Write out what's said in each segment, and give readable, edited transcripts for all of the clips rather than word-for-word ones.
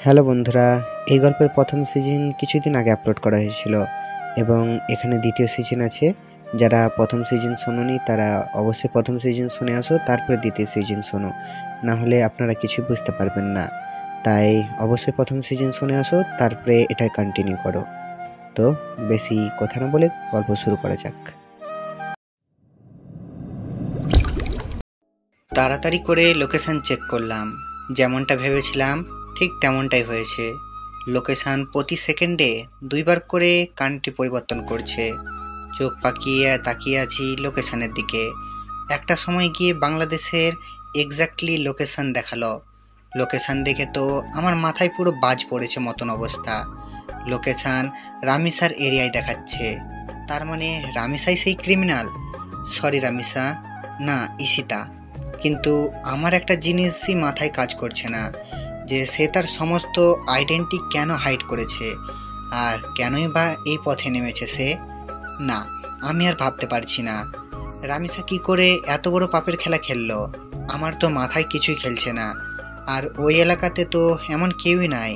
Hello বন্ধুরা, এই গল্পের প্রথম সিজন কিছুদিন আগে আপলোড করা হয়েছিল এবং এখানে দ্বিতীয় সিজন আছে। যারা প্রথম সিজন শোনোনি তারা অবশ্যই প্রথম সিজন শুনে আসো, তারপরে দ্বিতীয় সিজন শোনো, না হলে আপনারা কিছুই বুঝতে পারবেন না। তাই অবশ্যই প্রথম সিজন শুনে আসো, তারপরে এটা কন্টিনিউ করো। তো বেশি কথা না বলে গল্প শুরু করা যাক। তাড়াতাড়ি করে লোকেশন চেক করলাম, যেমনটা ভেবেছিলাম ঠিক তেমনটাই হয়েছে। লোকেশন প্রতি সেকেন্ডে 2বার করে কান্ট্রি পরিবর্তন করছে। চোখ পাকিয়ে তাকিয়ে আছি লোকেশনের দিকে। একটা সময় গিয়ে বাংলাদেশের এক্স্যাক্টলি লোকেশন দেখালো। লোকেশন দেখে তো আমার মাথায় পুরো বাজ পড়েছে মতন অবস্থা। লোকেশন রামিসার এরিয়ায় দেখাচ্ছে। তার মানে রামিসাই সেই ক্রিমিনাল। সরি রামিসা, না ইশিতা। কিন্তু আমার একটা জিনিসই মাথায় কাজ করছে না, যে সে তার সমস্ত আইডেন্টি কেন হাইড করেছে, আর কেনই বা এই পথে নেমেছে সে। না, আমি আর ভাবতে পারছি না রামিসা কি করে এত বড় পাপের খেলা খেললো। আমার তো মাথায় কিছুই খেলছে না। আর ওই এলাকাতে তো এমন কেউই নাই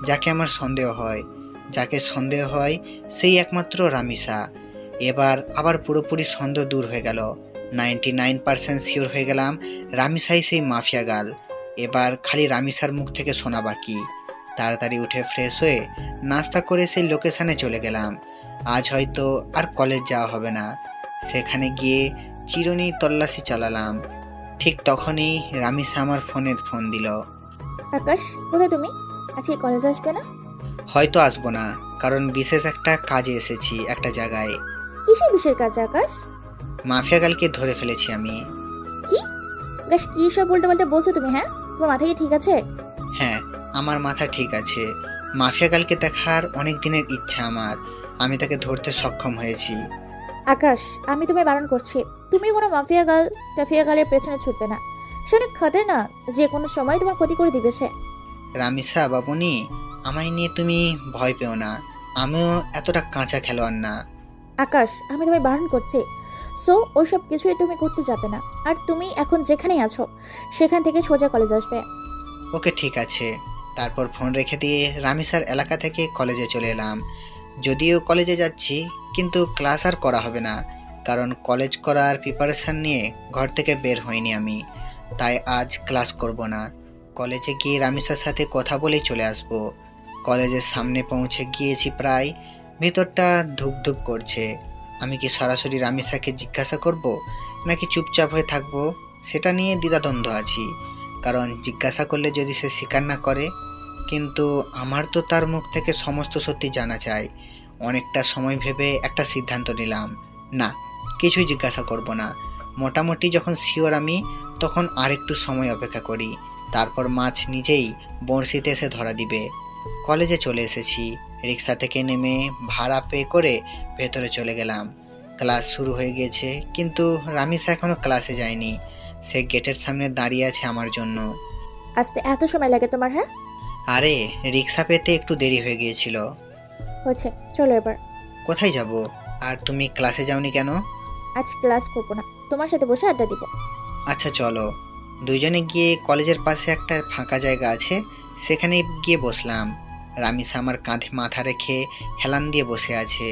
যাকে আমার সন্দেহ হয়। যাকে সন্দেহ হয় সেই একমাত্র রামিসা। এবার আবার পুরোপুরি সন্দেহ দূর হয়ে গেল। 99% শিওর হয়ে গেলাম রামিসাই সেই মাফিয়া গাল। এবার খালি রামিসার মুখ থেকে শোনা বাকি। তাড়াতাড়ি উঠে ফ্রেশ হয়ে নাস্তা করে সেই লোকেশনে চলে গেলাম। আজ হয়তো আর কলেজ যাওয়া হবে না। সেখানে গিয়ে চিরুনি তল্লাশি চালালাম। ঠিক তখনই রামিসা আমার ফোন দিল। আকাশ, কোথায় তুমি? আজকে কলেজ আসবে না? হয়তো আসবো না, কারণ বিশেষ একটা কাজে এসেছি একটা জায়গায়। কিসের বিশেষ কাজ আকাশ? মাফিয়া গালকে ধরে ফেলেছি আমি। কি আকাশ, কি সব উল্টোপাল্টা বলছো তুমি? হ্যাঁ, তোমার মাথা কি ঠিক আছে? হ্যাঁ, আমার মাথা ঠিক আছে। মাফিয়া গালকে দেখার অনেক দিনের ইচ্ছা আমার। আমি তাকে ধরতে সক্ষম হয়েছি। আকাশ, আমি তোমায় বারণ করছি। তুমি কোনো টাফিয়া গালের পেছনে ছুটবে না। সে অনেক খতরনাক, যে কোনো সময় তোমার ক্ষতি করে দিবে সে। রামিসা বাবুনি, আমায় নিয়ে তুমি ভয় পেও না। আমিও এতটা কাঁচা খেলোয়াড় না। আকাশ, আমি তোমায় বারণ করছি। সো ওইসব কিছুই তুমি করতে যাবে না। আর তুমি এখন যেখানেই আছো সেখান থেকে সোজা কলেজ আসবে। ওকে, ঠিক আছে। তারপর ফোন রেখে দিয়ে রামিসার এলাকা থেকে কলেজে চলে এলাম। যদিও কলেজে যাচ্ছি, কিন্তু ক্লাস আর করা হবে না, কারণ কলেজ করার প্রিপারেশান নিয়ে ঘর থেকে বের হইনি আমি। তাই আজ ক্লাস করব না। কলেজে গিয়ে রামিসার সাথে কথা বলেই চলে আসব। কলেজের সামনে পৌঁছে গিয়েছি প্রায়। ভিতরটা ধুকধুক করছে। আমি কি সরাসরি রামিসাকে জিজ্ঞাসা করব, নাকি চুপচাপ হয়ে থাকবো, সেটা নিয়ে দ্বিধাদ্বন্দ্ব আছি। কারণ জিজ্ঞাসা করলে যদি সে স্বীকার না করে, কিন্তু আমার তো তার মুখ থেকে সমস্ত সত্যি জানা চাই। অনেকটা সময় ভেবে একটা সিদ্ধান্ত নিলাম, না, কিছুই জিজ্ঞাসা করব না। মোটামুটি যখন শিওর আমি, তখন আরেকটু সময় অপেক্ষা করি। তারপর মাছ নিজেই বড়শিতে এসে ধরা দিবে। কলেজে চলে এসেছি। রিক্সা থেকে নেমে ভাড়া পে করে ভেতরে চলে গেলাম। ক্লাস শুরু হয়ে গিয়েছে, কিন্তু রামিসা এখনো ক্লাসে যায়নি। সে গেটের সামনে দাঁড়িয়ে আছে আমার জন্য। আসতে এত সময় লাগে তোমার? হ্যাঁ, আরে রিক্সা পেতে একটু দেরি হয়ে গিয়েছিল। হচ্ছে, চলো এবার। কোথায় যাব? আর তুমি ক্লাসে যাওনি কেন? আজ ক্লাস করবো না, তোমার সাথে বসে আড্ডা দিব। আচ্ছা চলো। দুইজনে গিয়ে কলেজের পাশে একটা ফাঁকা জায়গা আছে, সেখানে গিয়ে বসলাম। রামিসা আমার কাঁধে মাথা রেখে হেলান দিয়ে বসে আছে।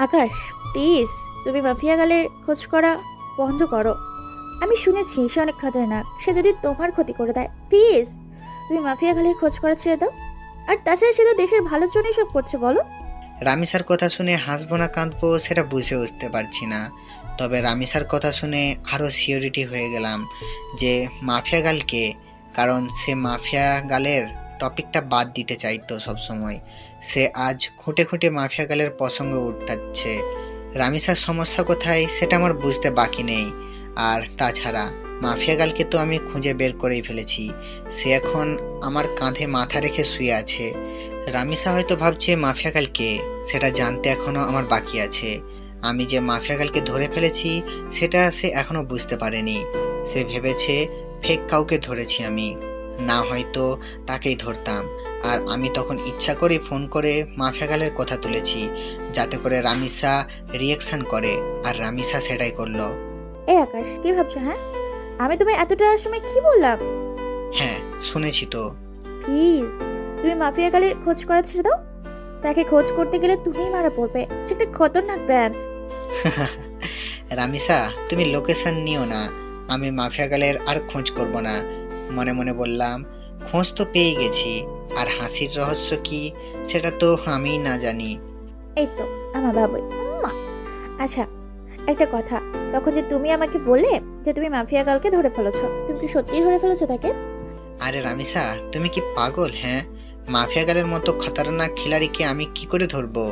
আকাশ, প্লিজ, তুমি মাফিয়া গালের খোঁজ করা বন্ধ করো। আমি শুনেছি সে অনেক খতরনাক। সে যদি তোমার ক্ষতি করে দেয়, প্লিজ তুমি মাফিয়া গালের খোঁজ করা ছেড়ে দাও। আর তাছাড়া সে তো দেশের ভালোর জন্যই সব করছে, বলো। রামিসার কথা শুনে হাসবো না কাঁদবো সেটা বুঝে উঠতে পারছি না। তবে রামিসার কথা শুনে আরও সিওরিটি হয়ে গেলাম যে মাফিয়া গালকে, কারণ সে মাফিয়া গালের টপিকটা বাদ দিতে চাইতো সবসময়। সে আজ খুঁটে খুঁটে মাফিয়া গালের প্রসঙ্গ উঠাচ্ছে। রামিসার সমস্যা কোথায় সেটা আমার বুঝতে বাকি নেই। আর তাছাড়া মাফিয়া গালকে তো আমি খুঁজে বের করেই ফেলেছি। সে এখন আমার কাঁধে মাথা রেখে শুয়ে আছে। রামিসা হয়তো ভাবছে মাফিয়া গালকে, সেটা জানতে এখনো আমার বাকি আছে। আমি যে মাফিয়া গালকে ধরে ফেলেছি সেটা সে এখনো বুঝতে পারেনি। সে ভেবেছে ফেক কাউকে ধরেছি আমি, না হয়তো তাকেই ধরতাম। আর আমি তখন ইচ্ছা করে ফোন করে মাফিয়া গালের কথা তুলেছি, যাতে করে রামিসা রিয়াকশন করে, আর রামিসা সেটাই করলো। এই আকাশ, কি ভাবছো? হ্যাঁ, আমি তোমায় এতটা সময় কি বললাম? হ্যাঁ, শুনেছি তো। প্লিজ তুমি মাফিয়া গালের খোঁজ করা ছেড়ে দাও। তাকে খোঁজ করতে গেলে তুমিই মারা পড়বে। সে একটা খতরনাক ব্র্যান্ড। রামিসা, তুমি লোকেশন নিও না। আমি মাফিয়া গালের আর খোঁজ করব না। মনে মনে বললাম, খোঁজ তো পেয়ে গেছি, আর হাসির রহস্য কি সেটা তো আমিই না জানি। এই তো আমার বাবুই। আচ্ছা, একটা কথা, তখন যে তুমি আমাকে বললে যে তুমি মাফিয়া গালকে ধরে ফেলেছো, তুমি কি সত্যিই ধরে ফেলেছো তাকে? আরে রামিসা, তুমি কি পাগল? হ্যাঁ, মাফিয়া গালের মতো খতরনাক খিলাড়িকে আমি কি করে ধরবো?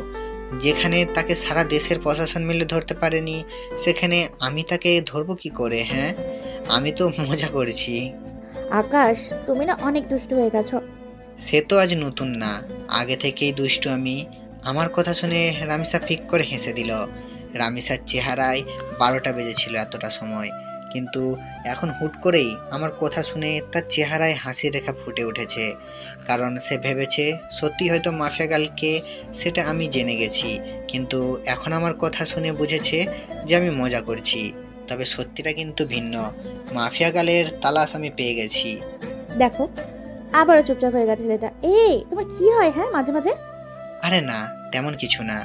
যেখানে তাকে সারা দেশের প্রশাসন মিলে ধরতে পারেনি, সেখানে আমি তাকে ধরবো কি করে? হ্যাঁ, আমি তো মজা করেছি। আকাশ, তুমি না অনেক দুষ্ট হয়ে গেছো। সে তো আজ নতুন না, আগে থেকেই দুষ্টু আমি। আমার কথা শুনে রামিসা ফিক করে হেসে দিল। রামিসার চেহারায় 12টা বেজেছিল এতটা সময়, কিন্তু এখন হুট করেই আমার কথা শুনে তার চেহারায় হাসির রেখা ফুটে উঠেছে। কারণ সে ভেবেছে সত্যি হয়তো মাফিয়া গালকে সেটা আমি জেনে গেছি, কিন্তু এখন আমার কথা শুনে বুঝেছে যে আমি মজা করছি। তবে সত্যিটা কিন্তু ভিন্ন। মাফিয়া গালের তালাশ আমি পেয়ে গেছি। দেখো, আবারও চুপচাপ হয়ে গেছে ছেলেটা। এই, তোমার কি হয় হ্যাঁ মাঝে মাঝে? আরে না, তেমন কিছু না।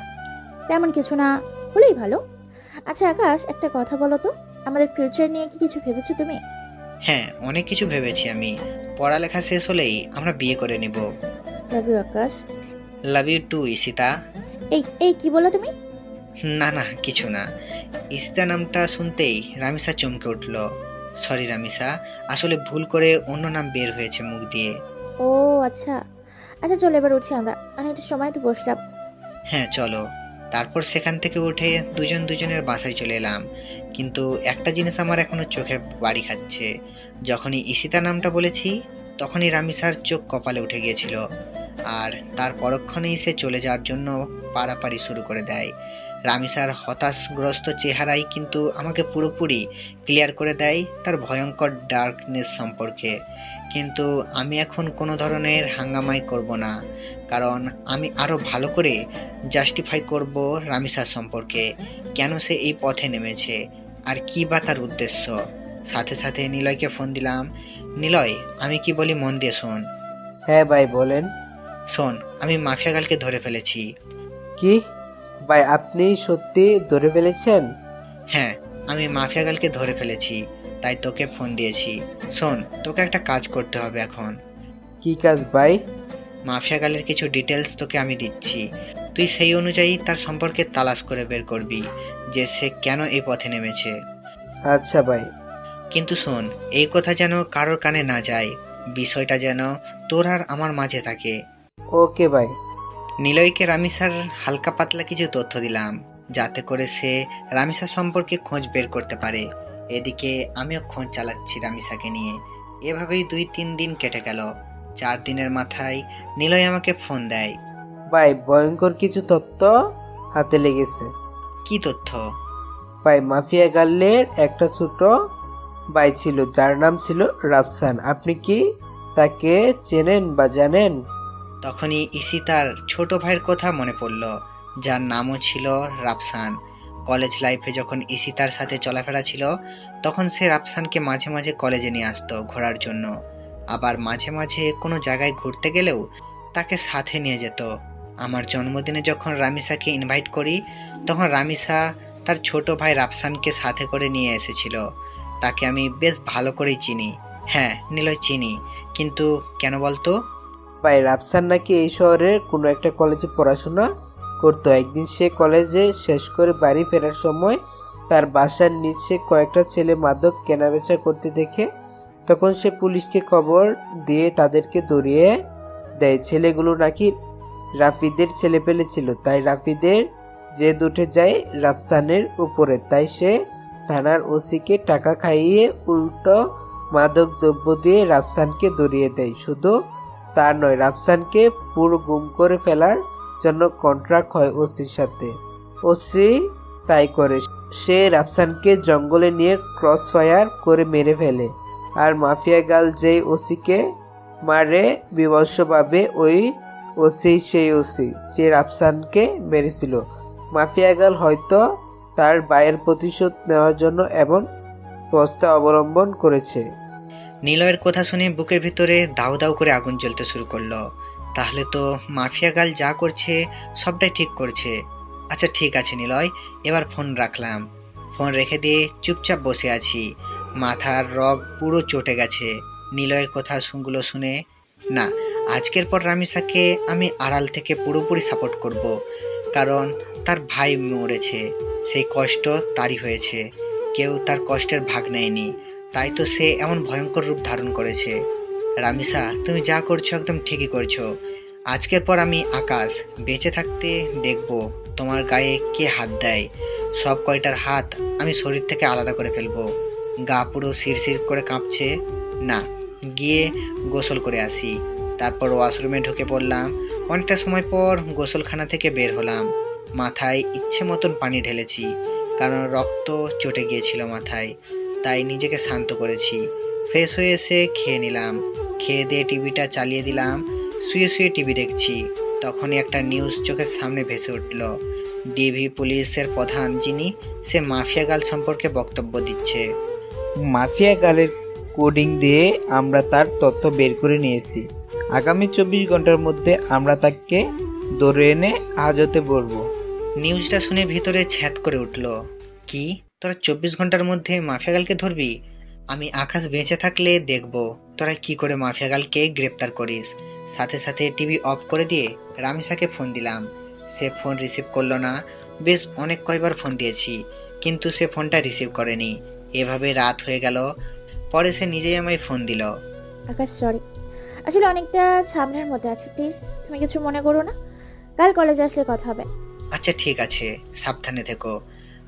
তেমন কিছু না হলেই ভালো। আচ্ছা আকাশ, একটা কথা বলো তো, আমাদের ফিউচার নিয়ে কি কিছু ভেবেছো তুমি? হ্যাঁ, অনেক কিছু ভেবেছি আমি। পড়ালেখা শেষ হলেই আমরা বিয়ে করে নেব। Love you Akash. Love you too Ishita. এই এই কি বললে তুমি? না না, কিছু না। ঈশিতা নামটা শুনতেই রামিসা চমকে উঠল। সরি রামিসা, আসলে ভুল করে অন্য নাম বের হয়েছে মুখ দিয়ে। ও আচ্ছা। আচ্ছা চলো এবার উঠি আমরা, অনেকটা সময় তো বসলাম। হ্যাঁ চলো। তারপর সেখান থেকে উঠে দুজন দুজনের বাসায় চলে এলাম। কিন্তু একটা জিনিস আমার এখনো চোখে বাড়ি খাচ্ছে। যখনই ঈশিতা নামটা বলেছি, তখনই রামিসার চোখ কপালে উঠে গিয়েছিল। আর তার পরক্ষণেই সে চলে যাওয়ার জন্য পাড়াপাড়ি শুরু করে দেয়। রামিসার হতাশগ্রস্ত চেহারাই কিন্তু আমাকে পুরোপুরি ক্লিয়ার করে দেয় তার ভয়ঙ্কর ডার্কনেস সম্পর্কে। কিন্তু আমি এখন কোনো ধরনের হাঙ্গামাই করব না, কারণ আমি আরও ভালো করে জাস্টিফাই করব রামিসার সম্পর্কে, কেন সে এই পথে নেমেছে আর কী বা তার উদ্দেশ্য। সাথে সাথে নিলয়কে ফোন দিলাম। নিলয়, আমি কি বলি মন দিয়ে শোন। হ্যাঁ ভাই বলেন। শোন, আমি মাফিয়া গালকে ধরে ফেলেছি। কি ভাই, আপনি সত্যি ধরে ফেলেছেন? হ্যাঁ, আমি মাফিয়া গালকে ধরে ফেলেছি, তাই তোকে ফোন দিয়েছি। শোন, তোকে একটা কাজ করতে হবে এখন। কি কাজ ভাই? মাফিয়া গালের কিছু ডিটেলস তোকে আমি দিচ্ছি, তুই সেই অনুযায়ী তার সম্পর্কে তালাশ করে বের করবি যে সে কেন এই পথে নেমেছে। আচ্ছা ভাই। কিন্তু শোন, এই কথা যেন কারোর কানে না যায়, বিষয়টা যেন তোর আর আমার মাঝে থাকে। ওকে ভাই। নিলয়কে রামিসার হালকা পাতলা কিছু তথ্য দিলাম, যাতে করে সে রামিসার সম্পর্কে খোঁজ বের করতে পারে। এদিকে আমিও খোঁজ চালাচ্ছি রামিসাকে নিয়ে। এভাবেই 2-3 দিন কেটে গেল। 4 দিনের মাথায় নিলয় আমাকে ফোন দেয়। ভাই ভয়ঙ্কর কিছু তথ্য হাতে লেগেছে। কি তথ্য? ভাই মাফিয়া গার্লের একটা ছোট ভাই ছিল যার নাম ছিল রাফসান। আপনি কি তাকে চেনেন বা জানেন? তখনই ঈশিতার ছোট ভাইয়ের কথা মনে পড়ল, যার নামও ছিল রাফসান। কলেজ লাইফে যখন ঈশিতার সাথে চলাফেরা ছিল, তখন সে রাফসানকে মাঝে মাঝে কলেজে নিয়ে আসতো ঘোরার জন্য। আবার মাঝে মাঝে কোনো জায়গায় ঘুরতে গেলেও তাকে সাথে নিয়ে যেত। আমার জন্মদিনে যখন রামিসাকে ইনভাইট করি, তখন রামিসা তার ছোট ভাই রাফসানকে সাথে করে নিয়ে এসেছিল। তাকে আমি বেশ ভালো করেই চিনি। হ্যাঁ নিলয়, চিনি। কিন্তু কেন বলতো? ভাই রাফসান নাকি এই শহরের কোনো একটা কলেজে পড়াশোনা করতো। একদিন সে কলেজে শেষ করে বাড়ি ফেরার সময় তার বাসার নিচে কয়েকটা ছেলে মাদক কেনাবেচা করতে দেখে তখন সে পুলিশকে খবর দিয়ে তাদেরকে ধরিয়ে দেয়। ছেলেগুলো নাকি রাফিদের ছেলেপেলে ছিল, তাই রাফিদের জেদ উঠে যায় রাফসানের উপরে। তাই সে থানার ওসিকে টাকা খাইয়ে উল্টো মাদক দ্রব্য দিয়ে রাফসানকে ধরিয়ে দেয়। শুধু তা নয়, রাফসানকে পুরো গুম করে ফেলার জন্য কন্ট্রাক্ট হয় ওসির সাথে। ওসি তাই করে। সে রাফসানকে জঙ্গলে নিয়ে ক্রস ফায়ার করে মেরে ফেলে। আর মাফিয়া গার্ল যেই ওসিকে মারে বিভৎসভাবে, ওই ওসি সেই ওসি যে রাফসানকে মেরেছিল। মাফিয়া গার্ল হয়তো তার ভাইয়ের প্রতিশোধ নেওয়ার জন্য এমন পথটা অবলম্বন করেছে। নিলয়ের কথা শুনে বুকের ভিতরে দাউ দাউ করে আগুন জ্বলতে শুরু করলো। তাহলে তো মাফিয়া গাল যা করছে সবটাই ঠিক করছে। আচ্ছা ঠিক আছে নিলয়, এবার ফোন রাখলাম। ফোন রেখে দিয়ে চুপচাপ বসে আছি। মাথার রগ পুরো চটে গেছে নিলয়ের কথাগুলো শুনে। না, আজকের পর রামিসাকে আমি আড়াল থেকে পুরোপুরি সাপোর্ট করব, কারণ তার ভাই মরেছে, সেই কষ্ট তারই হয়েছে, কেউ তার কষ্টের ভাগ নেয়নি, তাই তো সে এমন ভয়ঙ্কর রূপ ধারণ করেছে। রামিসা, তুমি যা করছো একদম ঠিকই করছো। আজকের পর আমি আকাশ বেঁচে থাকতে দেখব তোমার গায়ে কে হাত দেয়। সব কয়টার হাত আমি শরীর থেকে আলাদা করে ফেলবো। গা পুরো শিরশির করে কাঁপছে। না, গিয়ে গোসল করে আসি। তারপর ওয়াশরুমে ঢুকে পড়লাম। অনেকটা সময় পর গোসলখানা থেকে বের হলাম। মাথায় ইচ্ছে মতন পানি ঢেলেছি, কারণ রক্ত চটে গিয়েছিল মাথায়, তাই নিজেকে শান্ত করেছি। ফ্রেশ হয়ে এসে খেয়ে নিলাম। খেয়ে দিয়ে টিভিটা চালিয়ে দিলাম। শুয়ে শুয়ে টিভি দেখছি, তখনই একটা নিউজ চোখের সামনে ভেসে উঠল। ডিবি পুলিশের প্রধান যিনি, সে মাফিয়া গাল সম্পর্কে বক্তব্য দিচ্ছে। মাফিয়া গালের কোডিং দিয়ে আমরা তার তথ্য বের করে নিয়েছি। আগামী 24 ঘন্টার মধ্যে আমরা তাকে ধরে এনে হাজতে বলবো। নিউজটা শুনে ভিতরে ছ্যাদ করে উঠল। কি, তোরা 24 ঘন্টার মধ্যে মাফিয়া গালকে ধরবি? আমি আকাশ বেঁচে থাকলে দেখব তোরা কি করে মাফিয়া গালকে গ্রেপ্তার করিস। সাথে সাথে টিভি অফ করে দিয়ে রামিসাকে ফোন দিলাম। সে ফোন রিসিভ করলো না। বেশ অনেক কয়বার ফোন দিয়েছি, কিন্তু সে ফোনটা রিসিভ করেনি। এভাবে রাত হয়ে গেল। পরে সে নিজেই আমায় ফোন দিল। আকাশ সরি, আসলে অনেকটা ঝামেলার মধ্যে আছে, প্লিজ তুমি কিছু মনে করো না, কাল কলেজে আসলে কথা হবে। আচ্ছা ঠিক আছে, সাবধানে থেকো।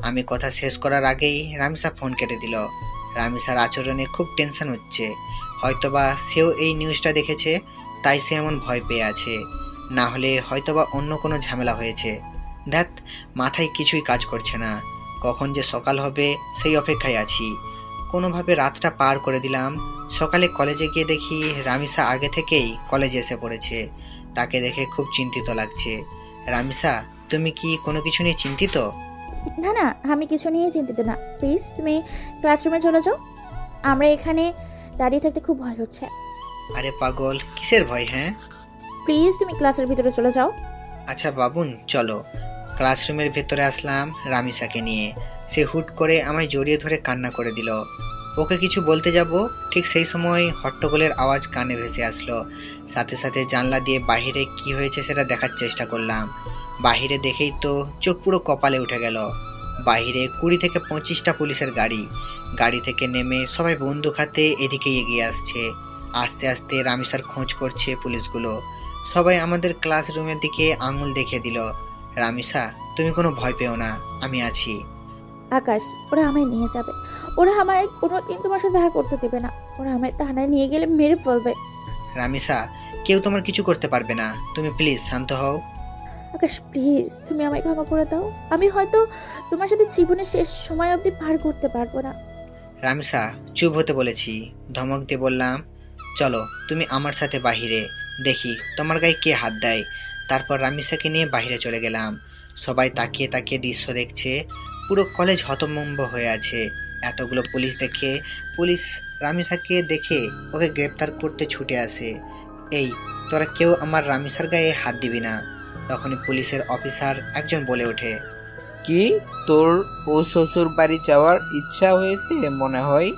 আমি কথা শেষ করার আগেই রামিসা ফোন কেটে দিল। রামিসার আচরণে খুব টেনশন হচ্ছে। হয়তোবা সেও এই নিউজটা দেখেছে, তাই সে এমন ভয় পেয়ে আছে। না হলে হয়তোবা অন্য কোনো ঝামেলা হয়েছে। ধ্যাত, মাথায় কিছুই কাজ করছে না। কখন যে সকাল হবে সেই অপেক্ষায় আছি। কোনোভাবে রাতটা পার করে দিলাম। সকালে কলেজে গিয়ে দেখি রামিসা আগে থেকেই কলেজে এসে পড়েছে। তাকে দেখে খুব চিন্তিত লাগছে। রামিসা, তুমি কি কোনো কিছু নিয়ে চিন্তিত? না না, আমি কিছু নিয়ে চিন্তিত না, প্লিজ তুমি ক্লাসরুমে চলে যাও, আমরা এখানে দাঁড়িয়ে থাকতে খুব ভয় হচ্ছে। আরে পাগল, কিসের ভয়? হ্যাঁ, প্লিজ তুমি ক্লাসের ভিতরে চলে যাও। আচ্ছা বাবুন, চলো। ক্লাসরুমের ভেতরে আসলাম রামিসাকে নিয়ে। সে হুট করে আমায় জড়িয়ে ধরে কান্না করে দিল। ওকে কিছু বলতে যাব, ঠিক সেই সময় হট্টগোলের আওয়াজ কানে ভেসে আসলো। সাথে সাথে জানলা দিয়ে বাহিরে কি হয়েছে সেটা দেখার চেষ্টা করলাম। বাহিরে দেখেই তো চোখ পুরো কপালে উঠে গেল। বাহিরে 20 থেকে 25টা পুলিশের গাড়ি। গাড়ি থেকে নেমে সবাই বন্দুক হাতে এদিকে এগিয়ে আসছে। আস্তে আস্তে রামিসার খোঁজ করছে পুলিশগুলো। সবাই আমাদের ক্লাসরুমের দিকে আঙুল দেখিয়ে দিল। রামিসা, তুমি কোনো ভয় পেও না, আমি আছি। আকাশ, ওরা আমায় নিয়ে যাবে, ওরা আমায় কোনোদিন তোমার সাথে দেখা করতে দেবে না, ওরা আমায় থানায় নিয়ে গেলে মেরে ফেলবে। রামিসা, কেউ তোমার কিছু করতে পারবে না, তুমি প্লিজ শান্ত হও। আকাশ প্লিজ তুমি আমায় ক্ষমা করে দাও, আমি হয়তো তোমার সাথে জীবনের শেষ সময় অবধি পার করতে পারবো না। রামিসা, চুপ হতে বলেছি। ধমক দিয়ে বললাম, চলো তুমি আমার সাথে বাহিরে, দেখি তোমার গায়ে কে হাত দেয়। তারপর রামিসাকে নিয়ে বাইরে চলে গেলাম। সবাই তাকিয়ে তাকিয়ে দৃশ্য দেখছে। পুরো কলেজ হতভম্ব হয়ে আছে। এতগুলো পুলিশ দেখে, পুলিশ রামিসাকে দেখে ওকে গ্রেপ্তার করতে ছুটে আসে। এই, তোরা কেউ আমার রামিসার গায়ে হাত দিবি না। তখনই পুলিশের অফিসার একজন বলে ওঠে, কি তোর ও শ্বশুর বাড়ি যাওয়ার ইচ্ছা হয়েছে মনে হয়?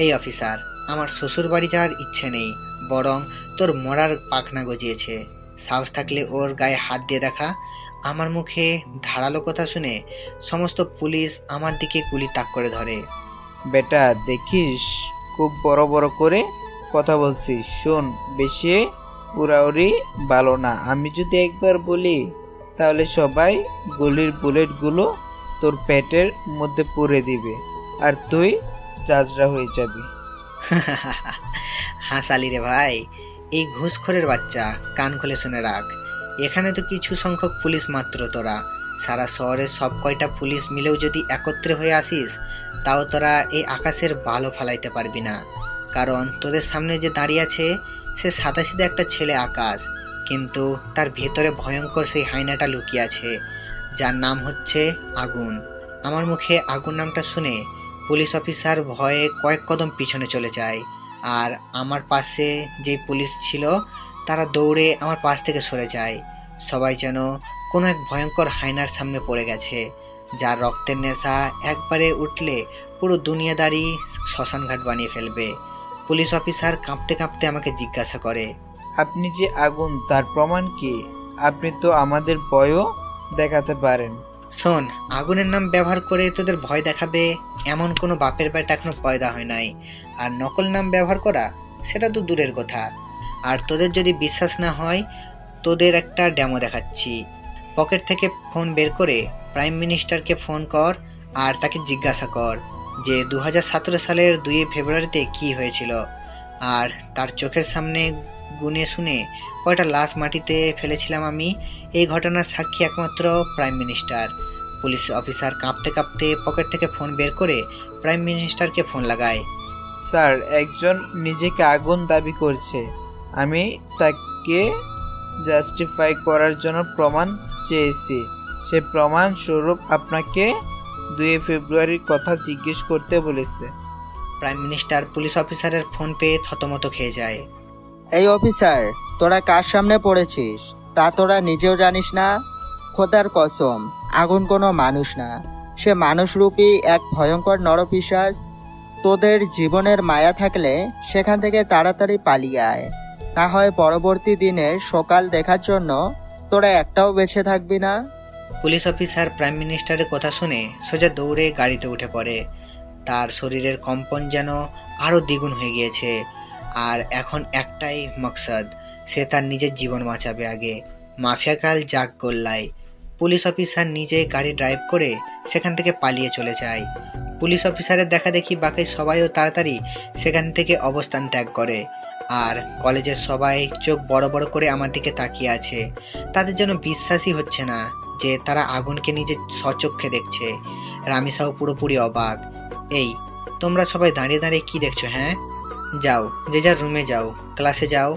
এই অফিসার, আমার শ্বশুর বাড়ি যাওয়ার ইচ্ছে নেই, বরং তোর মরার পাখনা গজিয়েছে। সাহস থাকলে ওর গায়ে হাত দিয়ে দেখা। আমার মুখে ধারালো কথা শুনে সমস্ত পুলিশ আমার দিকে গুলি তাক করে ধরে। বেটা দেখিস, খুব বড় বড় করে কথা বলছিস, শোন, বেশি উড়াউড়ি ভালো না। আমি যদি একবার বলি তাহলে সবাই গুলির বুলেটগুলো তোর পেটের মধ্যে পুরে দিবে আর তুই চাচড়া হয়ে যাবি। হাসালি রে ভাই, এই ঘুষখোরের বাচ্চা, কান খুলে শুনে রাখ। এখানে তো কিছু সংখ্যক পুলিশ মাত্র, তোরা সারা শহরের সব কয়টা পুলিশ মিলেও যদি একত্রে হয়ে আসিস, তাও তোরা এই আকাশের ভালো ফালাইতে পারবি না। কারণ তোদের সামনে যে দাঁড়িয়ে আছে, সে সাদাসিধা একটা ছেলে আকাশ, কিন্তু তার ভেতরে ভয়ঙ্কর সেই হায়নাটা লুকিয়ে আছে, যার নাম হচ্ছে আগুন। আমার মুখে আগুন নামটা শুনে পুলিশ অফিসার ভয়ে কয়েক কদম পিছনে চলে যায়। আর আমার পাশে যে পুলিশ ছিল, তারা দৌড়ে আমার পাশ থেকে সরে যায়। সবাই যেন কোনো এক ভয়ঙ্কর হায়নার সামনে পড়ে গেছে, যার রক্তের নেশা একবারে উঠলে পুরো দুনিয়াদারি শ্মশানঘাট বানিয়ে ফেলবে। পুলিশ অফিসার কাঁপতে কাঁপতে আমাকে জিজ্ঞাসা করে, আপনি যে আগুন, তার প্রমাণ কি? আপনি তো আমাদের ভয়ও দেখাতে পারেন। শোন, আগুনের নাম ব্যবহার করে তোদের ভয় দেখাবে এমন কোনো বাপের বেটা এখনো পয়দা হয় নাই। আর নকল নাম ব্যবহার করা সেটা তো দূরের কথা। আর তোদের যদি বিশ্বাস না হয়, তোদের একটা ডেমো দেখাচ্ছি। পকেট থেকে ফোন বের করে প্রাইম মিনিস্টারকে ফোন কর আর তাকে জিজ্ঞাসা কর যে 2017 সালের 2 ফেব্রুয়ারিতে কি হয়েছিল। আর তার চোখের সামনে গুনে শুনে কয়টা লাশ মাটিতে ফেলেছিলাম আমি, এই ঘটনার সাক্ষী একমাত্র প্রাইম মিনিস্টার। পুলিশ অফিসার কাঁপতে কাঁপতে পকেট থেকে ফোন বের করে প্রাইম মিনিস্টারকে ফোন লাগায়। স্যার, একজন নিজেকে আগুন দাবি করছে। আমি তাকে জাস্টিফাই করার জন্য প্রমাণ চেয়েছি। সে প্রমাণ স্বরূপ আপনাকে 2 ফেব্রুয়ারির কথা জিজ্ঞেস করতে বলেছে। প্রাইম মিনিস্টার পুলিশ অফিসারের ফোন পেয়ে থতমত খেয়ে যায়। এই অফিসার, তোরা কার সামনে পড়েছিস তা তোরা নিজেও জানিস না? খোদার কসম, আগুন কোনো মানুষ না, সে মানুষরূপী এক ভয়ঙ্কর নরপিশাচ। তোদের জীবনের মায়া থাকলে সেখান থেকে তাড়াতাড়ি পালিয়ে আয়, না হয় পরবর্তী দিনের সকাল দেখার জন্য তোরা একটাও বেঁচে থাকবি না। পুলিশ অফিসার প্রাইম মিনিস্টারের কথা শুনে সোজা দৌড়ে গাড়িতে উঠে পড়ে। তার শরীরের কম্পন যেন আরও দ্বিগুণ হয়ে গিয়েছে। আর এখন একটাই মকসদ, সে তার নিজের জীবন বাঁচাবে আগে। মাফিয়াকাল জাগ গোল্লায়। পুলিশ অফিসার নিজে গাড়ি ড্রাইভ করে সেখান থেকে পালিয়ে চলে যায়। পুলিশ অফিসারের দেখা দেখি বাকি সবাইও তাড়াতাড়ি সেখান থেকে অবস্থান ত্যাগ করে। আর কলেজের সবাই চোখ বড় বড় করে আমার দিকে তাকিয়ে আছে। তাদের যেন বিশ্বাসই হচ্ছে না যে তারা আগুনকে নিজের স্বচক্ষে দেখছে। রামিসাও পুরোপুরি অবাক। এই, তোমরা সবাই দাঁড়িয়ে দাঁড়িয়ে কি দেখছো? হ্যাঁ, যাও, যে যার রুমে যাও, ক্লাসে যাও।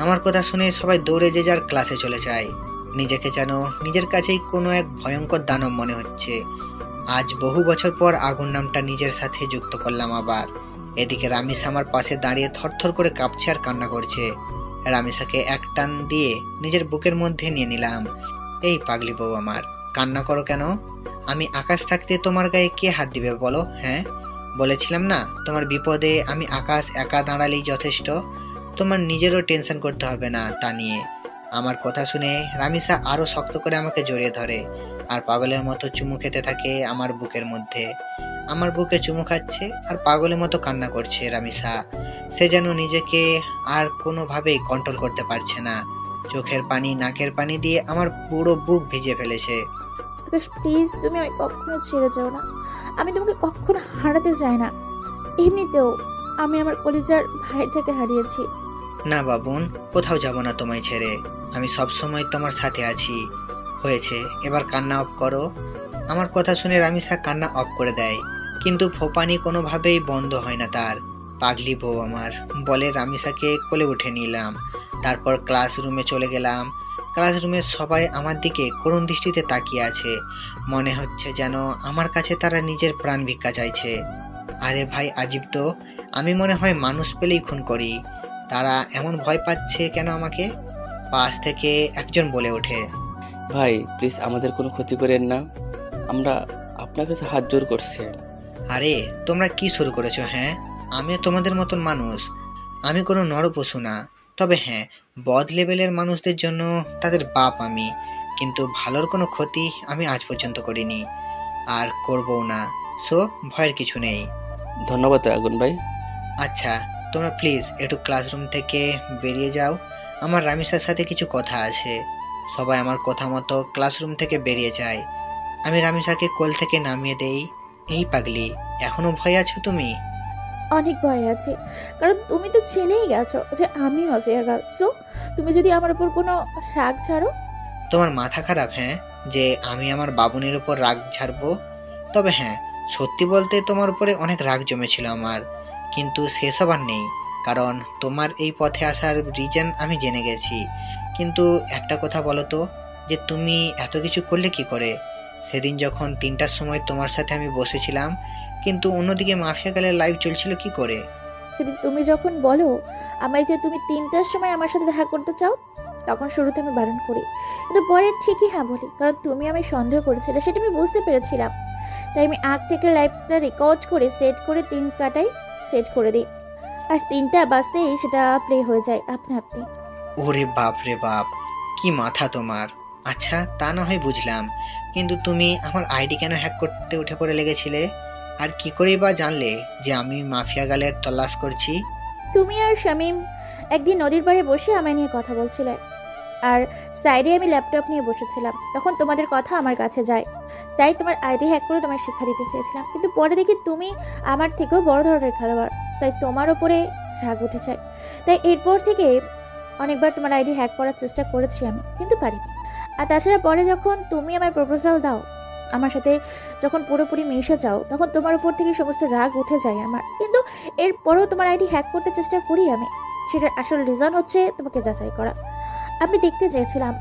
আমার কথা শুনে সবাই দৌড়ে যে যার ক্লাসে চলে যায়। নিজেকে যেন নিজের কাছেই কোনো এক ভয়ঙ্কর দানব মনে হচ্ছে। আজ বহু বছর পর আগুন নামটা নিজের সাথে যুক্ত করলাম আবার। এদিকে রামিসা আমার পাশে দাঁড়িয়ে থরথর করে কাঁপছে আর কান্না করছে। রামিসাকে এক টান দিয়ে নিজের বুকের মধ্যে নিয়ে নিলাম। এই পাগলি বউ আমার, কান্না করো কেন? আমি আকাশ থাকতে তোমার গায়ে কে হাত দিবে বলো? হ্যাঁ, বলেছিলাম না তোমার বিপদে আমি আকাশ একা দাঁড়ালেই যথেষ্ট। তোমার নিজেরও টেনশন করতে হবে না তা নিয়ে। আমার কথা শুনে রামিসা আরো শক্ত করে আমাকে জড়িয়ে ধরে আর পাগলের মতো চুমু খেতে থাকে আমার বুকের মধ্যে। আমার বুকে চুমু খাচ্ছে আর পাগলের মতো কান্না করছে রামিসা। সে যেন নিজেকে আর কোনোভাবেই কন্ট্রোল করতে পারছে না। চোখের পানি নাকের পানি দিয়ে আমার পুরো বুক ভিজে ফেলেছে। আকাশ, প্লিজ, তুমি আমায় কখনো ছেড়ে যাও না। আমি তোমাকে কখনো হারাতে চাই না। এমনিতেও আমি আমার কলিজার ভাইটাকে হারিয়েছি। না বাবুন, কোথাও যাব না তোমায় ছেড়ে। আমি সবসময় তোমার সাথে আছি। হয়েছে, এবার কান্না অফ করো। আমার কথা শুনে রামিসা কান্না অফ করে দেয়, কিন্তু ফোপানি কোনোভাবেই বন্ধ হয় না তার। পাগলি বউ আমার বলে রামিসাকে কোলে উঠে নিলাম। তারপর ক্লাসরুমে চলে গেলাম। ক্লাসরুমের সবাই আমার দিকে করুণ দৃষ্টিতে তাকিয়ে আছে। মনে হচ্ছে যেন আমার কাছে তারা নিজের প্রাণ ভিক্ষা চাইছে। আরে ভাই, আজীব তো, আমি মনে হয় মানুষ পেলেই খুন করি। তারা এমন ভয় পাচ্ছে কেন আমাকে? পাশ থেকে একজন বলে ওঠে, ভাই প্লিজ আমাদের কোনো ক্ষতি করেন না, আমরা আপনার কাছে হাত জোর করছি। আরে তোমরা কি শুরু করেছো? হ্যাঁ, আমিও তোমাদের মতন মানুষ। আমি কোনো নরপশু না। তবে হ্যাঁ, বদ লেভেলের মানুষদের জন্য তাদের বাপ আমি। কিন্তু ভালোর কোনো ক্ষতি আমি আজ পর্যন্ত করিনি, আর করবও না। সো ভয়ের কিছু নেই। ধন্যবাদ আগুন ভাই। আচ্ছা, তোমরা প্লিজ একটু ক্লাসরুম থেকে বেরিয়ে যাও, আমার রামিসার সাথে কিছু কথা আছে। সবাই আমার কথা মতো ক্লাসরুম থেকে বেরিয়ে যায়। আমি রামিসাকে কোল থেকে নামিয়ে দেই। এই পাগলি, এখনো ভয় আছো তুমি? অনেক ভয় আছে, কারণ তুমি তো জেনেই গেছো যে আমি মাফিয়া গার্ল। সো তুমি যদি আমার উপর কোনো রাগ ছাড়ো। তোমার মাথা খারাপ? হ্যাঁ, যে আমি আমার বাবুনের উপর রাগ ঝাড়বো? তবে হ্যাঁ, সত্যি বলতে তোমার উপরে অনেক রাগ জমেছিল আমার, কিন্তু সেসব আর নেই। কারণ তোমার এই পথে আসার রিজন আমি জেনে গেছি। কিন্তু একটা কথা বলো তো, যে তুমি এত কিছু করলে কি করে? সেদিন যখন 3টার সময় তোমার সাথে আমি বসেছিলাম, কিন্তু অন্যদিকে মাফিয়া গালের লাইভ চলছিল কি করে? সেদিন তুমি যখন বলো আমায় যে তুমি 3টার সময় আমার সাথে দেখা করতে চাও, তখন শুরুতে আমি বারণ করি, কিন্তু পরে ঠিকই হ্যাঁ বলি, কারণ তুমি আমি সন্দেহ করেছিলে সেটা আমি বুঝতে পেরেছিলাম। তাই আমি আগ থেকে লাইভটা রেকর্ড করে সেট করে 3 কাটাই সেট করে দিই, আর 3টা বাজতেই সেটা প্লে হয়ে যায় আপনা আপনি। ওরে বাপ রে বাপ, কি মাথা তোমার! আচ্ছা, তা না হয় বুঝলাম, কিন্তু তুমি আমার আইডি কেন হ্যাক করতে উঠে পড়ে লেগেছিলে? আর কি করেই বা জানলে যে আমি মাফিয়া গালের তল্লাশ করছি? তুমি আর শামীম একদিন নদীর পাড়ে বসে আমায় নিয়ে কথা বলছিলে, আর সাইডে আমি ল্যাপটপ নিয়ে বসেছিলাম, তখন তোমাদের কথা আমার কাছে যায়, তাই তোমার আইডি হ্যাক করে তোমার শিক্ষা দিতে চেয়েছিলাম, কিন্তু পরে দেখি তুমি আমার থেকেও বড় ধরনের খেলোয়াড়, তাই তোমার ওপরে রাগ উঠে যায়। তাই এরপর থেকে অনেকবার তোমার আইডি হ্যাক করার চেষ্টা করেছি আমি, কিন্তু পারিনি। আর তাছাড়া পরে যখন তুমি আমার প্রপোজাল দাও, আমার সাথে যখন পুরোপুরি মিশে যাও, তখন তোমার উপর থেকে সমস্ত রাগ উঠে যায় আমার, কিন্তু এরপরও তোমার আইডি হ্যাক করতে চেষ্টা করি আমি। সেটার আসল রিজন হচ্ছে তোমাকে যাচাই করা। আমি দেখতে চেয়েছিলাম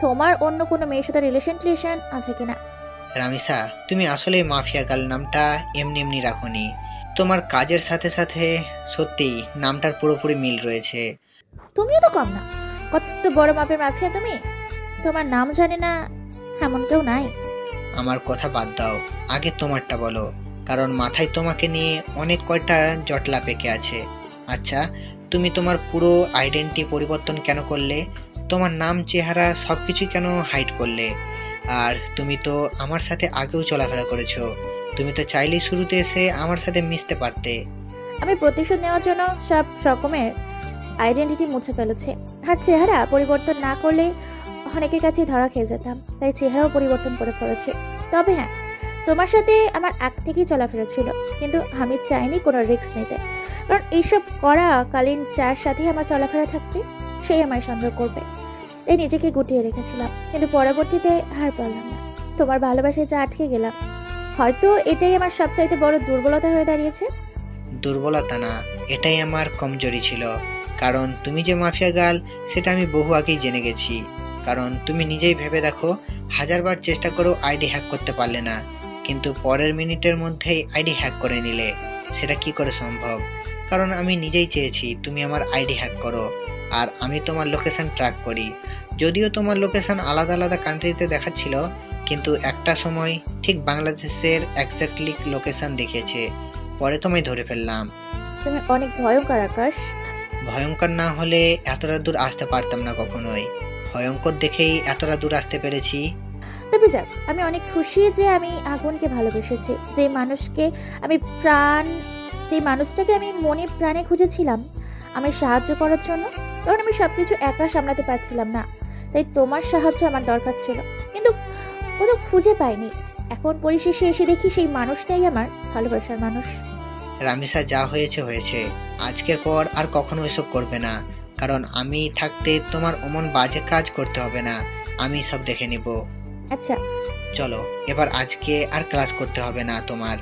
তোমার অন্য কোনো মেয়ের সাথে রিলেশন আছে কিনা। রামিসা, তুমি আসলে মাফিয়া গাল নামটা এমনি এমনি রাখোনি, তোমার কাজের সাথে সাথে সত্যিই নামটার পুরোপুরি মিল রয়েছে। তুমিও তো কম না, কত বড় মাপের মাফিয়া তুমি, তোমার নাম জানে না এমন কেউ নাই। আমার কথা বাদ দাও, আগে তোমারটা বলো, কারণ মাথায় তোমাকে নিয়ে অনেক কয়টা জটলা পেকে আছে। আচ্ছা, তুমি তোমার পুরো আইডেন্টি পরিবর্তন কেন করলে? তোমার নাম, চেহারা সবকিছু কেন হাইড করলে? আর তুমি তো আমার সাথে আগেও চলাফেরা করেছো, তুমি তো চাইলেই শুরুতে এসে আমার সাথে মিশতে পারতে। আমি প্রতিশোধ নেওয়ার জন্য সব রকমের আইডেন্টিটি মুছে ফেলেছে, আর চেহারা পরিবর্তন না করলে অনেকের কাছেই ধরা খেয়ে যেতাম, তাই চেহারাও পরিবর্তন করে ফেলেছে। তবে হ্যাঁ, তোমার সাথে আমার আগ থেকেই চলাফেরা ছিল, কিন্তু আমি চাইনি কোনো রিস্ক নিতে, কারণ এইসব করাকালীন যার সাথেই আমার চলাফেরা থাকবে সেই আমায় সন্দেহ করবে, তাই নিজেকে গুটিয়ে রেখেছিলাম, কিন্তু পরবর্তীতে আর পারলাম না, তোমার ভালোবাসায় যা আটকে গেলাম। হয়তো এটাই আমার সবচাইতে বড় দুর্বলতা হয়ে দাঁড়িয়েছে। দুর্বলতা না, এটাই আমার কমজোরি ছিল, কারণ তুমি যে মাফিয়া গাল সেটা আমি বহু আগেই জেনে গেছি। কারণ তুমি নিজেই ভেবে দেখো, 1000বার চেষ্টা করেও আইডি হ্যাক করতে পারলে না, কিন্তু পরের মিনিটের মধ্যেই আইডি হ্যাক করে নিলে। সেটা কি করে সম্ভব? কারণ আমি নিজেই চেয়েছি তুমি আমার আইডি হ্যাক করো, আর আমি তোমার লোকেশন ট্র্যাক করি। যদিও তোমার লোকেশন আলাদা আলাদা কান্ট্রিতে দেখাচ্ছিল, কিন্তু একটা সময় ঠিক বাংলাদেশের এক্স্যাক্টলি লোকেশন দেখিয়েছে, পরে তোমায় ধরে ফেললাম। তুমি অনেক ভয়ঙ্কর আকাশ। ভয়ঙ্কর না হলে এতটা দূর আসতে পারতাম না কখনোই, ভয়ঙ্কর দেখেই এতটা দূর আসতে পেরেছি। তবে যাক, আমি অনেক খুশি যে আমি আগুনকে ভালোবেসেছি, যে মানুষটাকে আমি মনে প্রাণে খুঁজেছিলাম আমায় সাহায্য করার জন্য, কারণ আমি সবকিছু একা সামলাতে পারছিলাম না, তাই তোমার সাহায্য আমার দরকার ছিল, কিন্তু কোথাও খুঁজে পাইনি। এখন পরিশেষে এসে দেখি সেই মানুষটাই আমার ভালোবাসার মানুষ। রামিসা, যা হয়েছে হয়েছে, আজকের পর আর কখনো এসব করবে না, কারণ আমি থাকতে তোমার অমন বাজে কাজ করতে হবে না, আমি সব দেখে নিব। আচ্ছা, চলো এবার, আজকে আর ক্লাস করতে হবে না তোমার,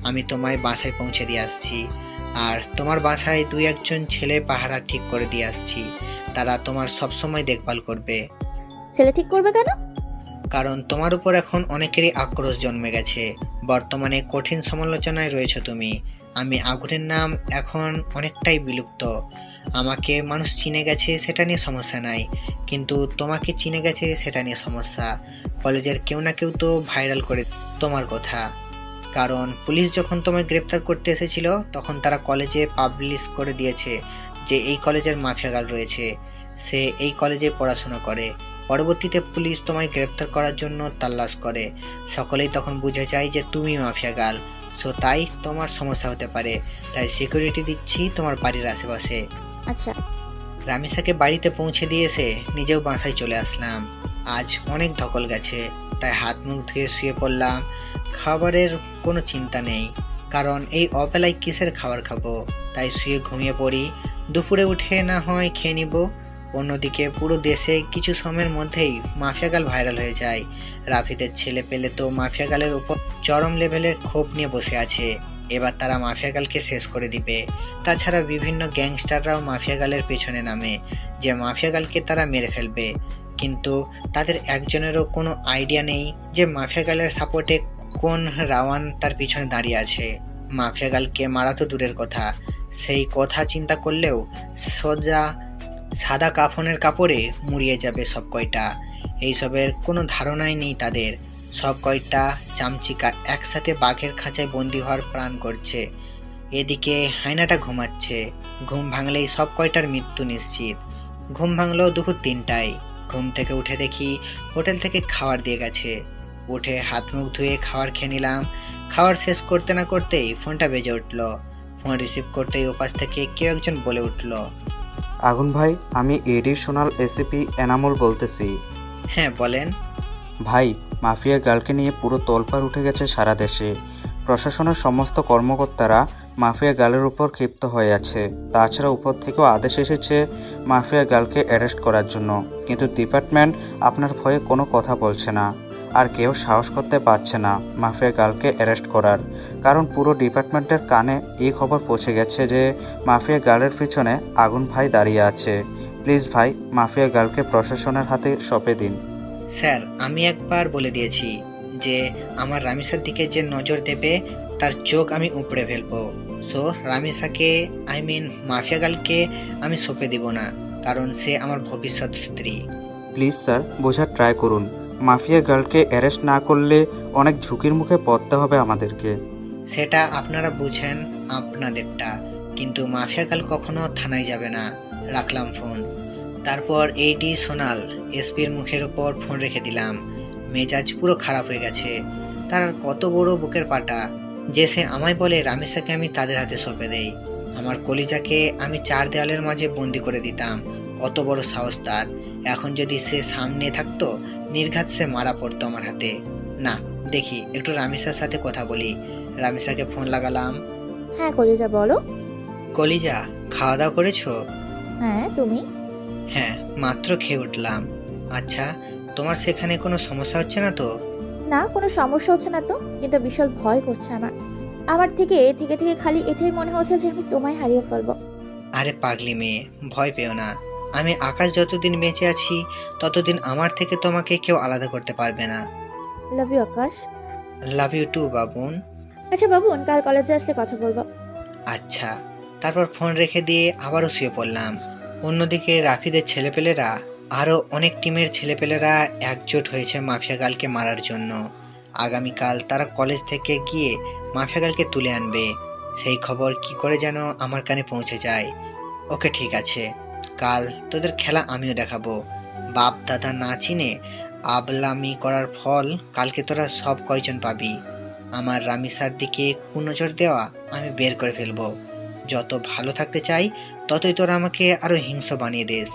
আমি তোমায় বাসায় পৌঁছে দিয়ে আসছি, আর তোমার বাসায় 2-1জন ছেলে পাহারা ঠিক করে দিয়ে আসছি, তারা তোমার সব সময় দেখভাল করবে। ছেলে ঠিক করবে কেন? কারণ তোমার উপর এখন অনেকেরই আক্রোশ জন্মে গেছে, বর্তমানে কঠিন সমালোচনায় রয়েছে তুমি। আমি আগুনের নাম এখন অনেকটাই বিলুপ্ত, আমাকে মানুষ চিনে গেছে সেটা নিয়ে সমস্যা নাই, কিন্তু তোমাকে চিনে গেছে সেটা নিয়ে সমস্যা। কলেজের কেউ না কেউ তো ভাইরাল করে তোমার কথা, কারণ পুলিশ যখন তোমায় গ্রেপ্তার করতে এসেছিল তখন তারা কলেজে পাবলিশ করে দিয়েছে যে এই কলেজের মাফিয়া গার্ল রয়েছে, সে এই কলেজে পড়াশোনা করে। পরবর্তীতে পুলিশ তোমায় গ্রেপ্তার করার জন্য তাল্লাশ করে, সকলেই তখন বুঝে যায় যে তুমি মাফিয়া গার্ল, সো তাই তোমার সমস্যা হতে পারে, তাই সিকিউরিটি দিচ্ছি তোমার বাড়ির আশেপাশে। আচ্ছা, রামিসাকে বাড়িতে পৌঁছে দিয়ে এসে নিজেও বাসায় চলে আসলাম। আজ অনেক ধকল গেছে, তাই হাত মুখ ধুয়ে শুয়ে পড়লাম। খাবারের কোনো চিন্তা নেই, কারণ এই অবেলায় কিসের খাবার খাবো, তাই শুয়ে ঘুমিয়ে পড়ি, দুপুরে উঠে না হয় খেয়ে নিব। অন্যদিকে পুরো দেশে কিছু সময়ের মধ্যেই মাফিয়া গাল ভাইরাল হয়ে যায়। রাফিদের ছেলে পেলে তো মাফিয়া গালের উপর চরম লেভেলের ক্ষোভ নিয়ে বসে আছে, এবার তারা মাফিয়া গালকে শেষ করে দিবে। তাছাড়া বিভিন্ন গ্যাংস্টাররাও মাফিয়া গালের পেছনে নামে যে মাফিয়া গালকে তারা মেরে ফেলবে, কিন্তু তাদের একজনেরও কোনো আইডিয়া নেই যে মাফিয়া গালের সাপোর্টে কোন রাওয়ান তার পিছনে দাঁড়িয়ে আছে। মাফিয়া গালকে মারা তো দূরের কথা, সেই কথা চিন্তা করলেও সোজা সাদা কাফনের কাপড়ে মুড়িয়ে যাবে সব কয়টা। এইসবের কোনো ধারণাই নেই তাদের। সব কয়টা চামচিকা একসাথে বাঘের খাঁচায় বন্দি হওয়ার প্ল্যান করছে। এদিকে হায়নাটা ঘুমাচ্ছে। ঘুম ভাঙলেই সব কয়টার মৃত্যু নিশ্চিত। ঘুম ভাঙলো দুপুর 3টায়। ঘুম থেকে উঠে দেখি হোটেল থেকে খাবার দিয়ে গেছে। উঠে হাত মুখ ধুয়ে খাবার খেয়ে নিলাম। খাবার শেষ করতে না করতেই ফোনটা বেজে উঠলো। ফোন রিসিভ করতেই ওপাশ থেকে কেউ একজন বলে উঠলো, আগুন ভাই, আমি এডিশনাল এসিপি এনামুল বলতেছি। হ্যাঁ বলেন। ভাই, মাফিয়া গার্লকে নিয়ে পুরো তোলপাড় উঠে গেছে সারা দেশে। প্রশাসনের সমস্ত কর্মকর্তারা মাফিয়া গার্লের উপর ক্ষিপ্ত হয়ে আছে। তাছাড়া উপর থেকেও আদেশ এসেছে মাফিয়া গার্লকে অ্যারেস্ট করার জন্য, কিন্তু ডিপার্টমেন্ট আপনার ভয়ে কোনো কথা বলছে না। আর কেউ সাহস করতে পারছে না মাফিয়া গার্লকে অ্যারেস্ট করার, কারণ পুরো ডিপার্টমেন্টের কানে এই খবর পৌঁছে গেছে যে মাফিয়া গার্লের পিছনে আগুন ভাই দাঁড়িয়ে আছে। প্লিজ ভাই, মাফিয়া গার্লকে প্রশাসনের হাতে সঁপে দিন। স্যার, আমি একবার বলে দিয়েছি যে আমার রামিসার দিকে যে নজর দেবে তার চোখ আমি উপড়ে ফেলবো। সো রামিসাকে, মাফিয়া গার্লকে আমি সঁপে দিব না, কারণ সে আমার ভবিষ্যৎ স্ত্রী। প্লিজ স্যার, বোঝার ট্রাই করুন। মাফিয়া গার্লকে অ্যারেস্ট না করলে অনেক ঝুঁকির মুখে পড়তে হবে আমাদেরকে। সেটা আপনারা বুঝেন আপনাদেরটা, কিন্তু মাফিয়া গার্ল কখনো থানায় যাবে না। রাখলাম ফোন। তারপর এইডি সোনাল এসপির মুখের উপর ফোন রেখে দিলাম। মেজাজ পুরো খারাপ হয়ে গেছে। তার আর কত বড় বুকের পাটা যে সে আমায় বলে রামেশাকে আমি তাদের হাতে সঁপে দেই। আমার কলিজাকে আমি 4 দেওয়ালের মাঝে বন্দি করে দিতাম। কত বড় সাহস তার! এখন যদি সে সামনে থাকতো, নির্ঘাত সে মারা পড়তো আমার হাতে। না, দেখি একটু রামেশার সাথে কথা বলি। রামেশাকে ফোন লাগালাম। হ্যাঁ কলিজা বলো। কলিজা, খাওয়া দাওয়া করেছো? হ্যাঁ, তুমি? হ্যাঁ, মাত্র খেয়ে উঠলাম। আচ্ছা, তোমার সেখানে কোনো সমস্যা হচ্ছে না তো? না, কোনো সমস্যা হচ্ছে না তো, কিন্তু বিশাল ভয় করছে আমার। আমার থেকে থেকে থেকে খালি এটাই মনে হচ্ছে যে আমি তোমায় হারিয়ে ফেলবো। আরে পাগলি মেয়ে, ভয় পেও না। আমি আকাশ যতদিন বেঁচে আছি ততদিন আমার থেকে তোমাকে কেউ আলাদা করতে পারবে না। Love you Akash. Love you too Babun. আচ্ছা বাবুন, কাল কলেজে আসলে কথা বলবো। আচ্ছা। তারপর ফোন রেখে দিয়ে আবারও শুয়ে পড়লাম। অন্যদিকে রাফিদের ছেলেপেলেরা, আরও অনেক টিমের ছেলেপেলেরা একজোট হয়েছে মাফিয়া গার্লকে মারার জন্য। আগামীকাল তারা কলেজ থেকে গিয়ে মাফিয়া গার্লকে তুলে আনবে। সেই খবর কি করে যেন আমার কানে পৌঁছে যায়। ওকে, ঠিক আছে, কাল তোদের খেলা আমিও দেখাবো। বাপ দাদা না চিনে আবলামি করার ফল কালকে তোরা সব কয়জন পাবি। আমার রামিসার দিকে কুনজর দেওয়া আমি বের করে ফেলবো। যত ভালো থাকতে চাই ততই তোরা আমাকে আরো হিংস্র বানিয়ে দিস।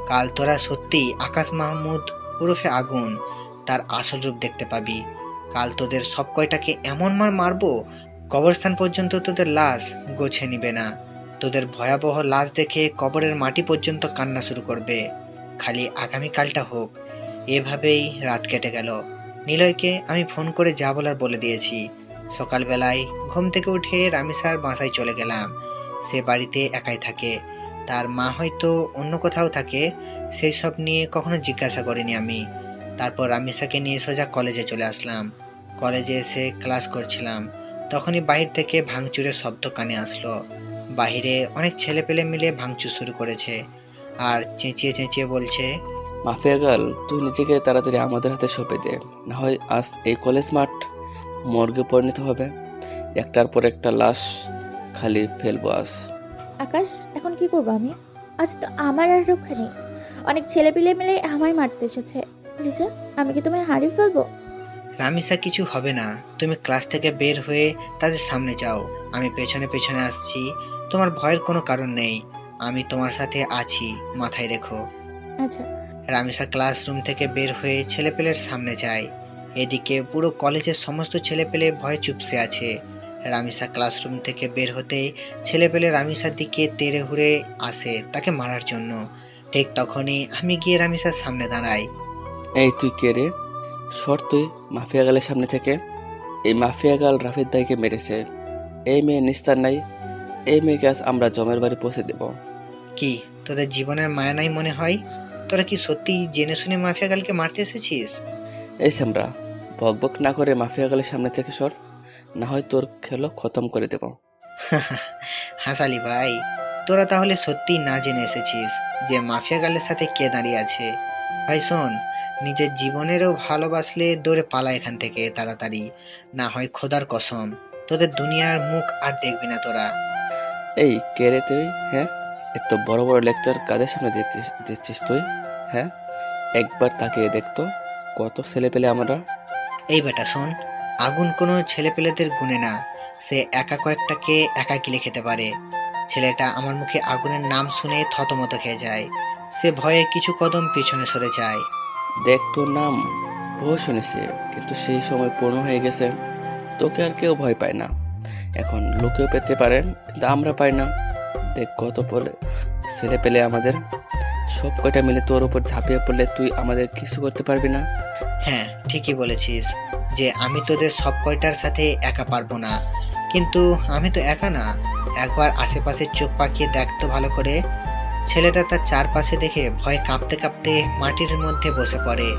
কাল তোরা সত্যিই আকাশ মাহমুদ ওরফে আগুন তার আসল রূপ দেখতে পাবি। কাল তোদের সব কয়টাকে এমন মারবো, কবরস্থান পর্যন্ত তোদের লাশ গোছে নিবে না। তোদের ভয়াবহ লাশ দেখে কবরের মাটি পর্যন্ত কান্না শুরু করবে। খালি আগামীকালটা হোক। এভাবেই রাত কেটে গেল। নিলয়কে আমি ফোন করে যা বলার বলে দিয়েছি। সকালবেলায় ঘুম থেকে উঠে রামিসার বাসায় চলে গেলাম। সে বাড়িতে একাই থাকে। তার মা হয়তো অন্য কোথাও থাকে, সেই সব নিয়ে কখনো জিজ্ঞাসা করিনি আমি। তারপর রামিসাকে নিয়ে সোজা কলেজে চলে আসলাম। কলেজে এসে ক্লাস করছিলাম, তখনই বাহির থেকে ভাঙচুরের শব্দ কানে আসলো। বাহিরে অনেক ছেলেপেলে মিলে ভাঙচুর শুরু করেছে, আর চেঁচিয়ে চেঁচিয়ে বলছে, মাফিয়া গার্ল, তুই নিজেকে তাড়াতাড়ি আমাদের হাতে সঁপে দে, না হয় আজ এই কলেজ মাঠ মর্গে পরিণত হবে। একটার পর একটা লাশ খালি ফেলবো আজ। আকাশ, এখন কি করবো আমি? আজ তো আমার আর রক্ষা নেই। অনেক ছেলেপিলে মিলে আমায় মারতে এসেছে। লিজা, আমি কি তোমায় হারিয়ে ফেলবো? রামিসা, কিছু হবে না। তুমি ক্লাস থেকে বের হয়ে তাদের সামনে যাও, আমি পেছনে পেছনে আসছি। তোমার ভয়ের কোনো কারণ নেই, আমি তোমার সাথে আছি, মাথায় রেখো। আচ্ছা। রামিসা ক্লাসরুম থেকে বের হয়ে ছেলেপেলের সামনে যায়। এদিকে পুরো কলেজের সমস্ত ছেলেপেলে ভয়ে চুপসে আছে। রামিসা ক্লাসরুম থেকে বের হতেই ছেলেপেলে রামিসার দিকে তেড়ে হুড়ে আসে তাকে মারার জন্য। ঠিক তখনই আমি গিয়ে রামিসার সামনে দাঁড়াই। এই তুই কে রে? সর তুই মাফিয়া গালের সামনে থেকে। এই মাফিয়া গাল রাফিদ ভাইকে মেরেছে। এই মেয়ে নিস্তার নাই। এই মেয়েকে আজ আমরা জমের বাড়ি পৌঁছে দেব। কি তোদের জীবনের মায়া নাই মনে হয়? তোরা কি সত্যি জেনে শুনে মাফিয়া গালকে মারতে এসেছিস? এই সামরা, বকবক না করে মাফিয়া গালের সামনে থেকে সর, না হয় তোর খেলো খতম করে দেব। হাসালি ভাই, তোরা তাহলে সত্যি না জেনে এসেছিস যে মাফিয়া গালের সাথে কে দাঁড়িয়ে আছে। ভাই শোন, নিজের জীবনেরও ভালোবাসলে দৌড়ে পালা এখান থেকে তাড়াতাড়ি, না হয় খোদার কসম তোদের দুনিয়ার মুখ আর দেখবি না তোরা। এই কে রে তুই? হ্যাঁ, এত বড় বড় লেকচার কাদের সামনে দিচ্ছিস তুই? হ্যাঁ, একবার তাকিয়ে দেখতো কত ছেলে পেলে আমরা। এই বেটা শোন, আগুন কোনো ছেলেপেলেদের গুণে না, সে একা কয়েকটাকে একা গিলে খেতে পারে। ছেলেটা আমার মুখে আগুনের নাম শুনে থতমত খেয়ে যায়, সে ভয়ে কিছু কদম পিছনে সরে যায়। দেখ, তোর নাম বহু শুনেছি, কিন্তু সেই সময় পূর্ণ হয়ে গেছে। তোকে আর কেউ ভয় পায় না। এখন লোকেও পেতে পারে, কিন্তু আমরা পাই না। দেখ কত বলে ছেলে পেলে আমাদের, সব কয়টা মিলে তোর উপর ঝাঁপিয়ে পড়লে তুই আমাদের কিছু করতে পারবি না। হ্যাঁ, ঠিকই বলেছিস যে আমি তোদের সব কয়টার সাথে একা পারবো না, কিন্তু আমি তো একা না। একবার আশেপাশে চোখ পাকিয়ে দেখতো ভালো করে। ছেলেটা তার চারপাশে দেখে ভয়ে কাঁপতে কাঁপতে মাটির মধ্যে বসে পড়ে,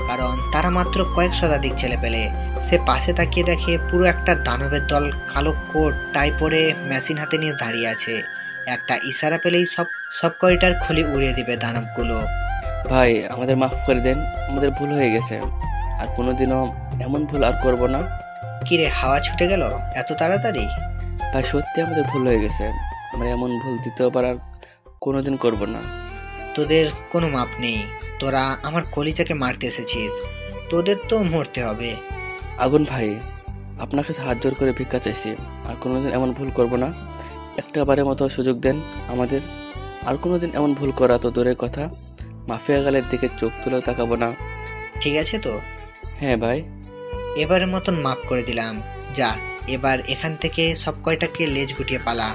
কারণ তারা মাত্র কয়েক শতাধিক ছেলে পেলে। সে পাশে তাকিয়ে দেখে পুরো একটা দানবের দল কালো কোট টাই পরে মেশিন হাতে নিয়ে দাঁড়িয়ে আছে। একটা ইশারা পেলেই সব সব কয়টার খুলি উড়িয়ে দিবে দানবগুলো। ভাই, আমাদের মাফ করে দেন, আমাদের ভুল হয়ে গেছে। আর কোনোদিনও এমন ভুল আর করব না। কিরে, হাওয়া ছুটে গেল এত তাড়াতাড়ি? ভাই সত্যি আমাদের ভুল হয়ে গেছে, আমরা এমন ভুল দ্বিতীয়বার আর কোনোদিন করব না। তোদের কোনো মাপ নেই, তোরা আমার কলিজাকে মারতে এসেছিস, তোদের তো মরতে হবে। আগুন ভাই, আপনাকে হাত জোর করে ভিক্ষা চাইছি, আর কোনোদিন এমন ভুল করব না। একটা বারের মতো সুযোগ দেন আমাদের। আর কোনোদিন এমন ভুল করা তো দূরের কথা, মাফিয়া গালের দিকে চোখ তুলেও তাকাবো না। ঠিক আছে তো? হ্যাঁ ভাই। এবারের মতন মাফ করে দিলাম। যা, এবার এখান থেকে সব কয়টাকে লেজ গুটিয়ে পালা।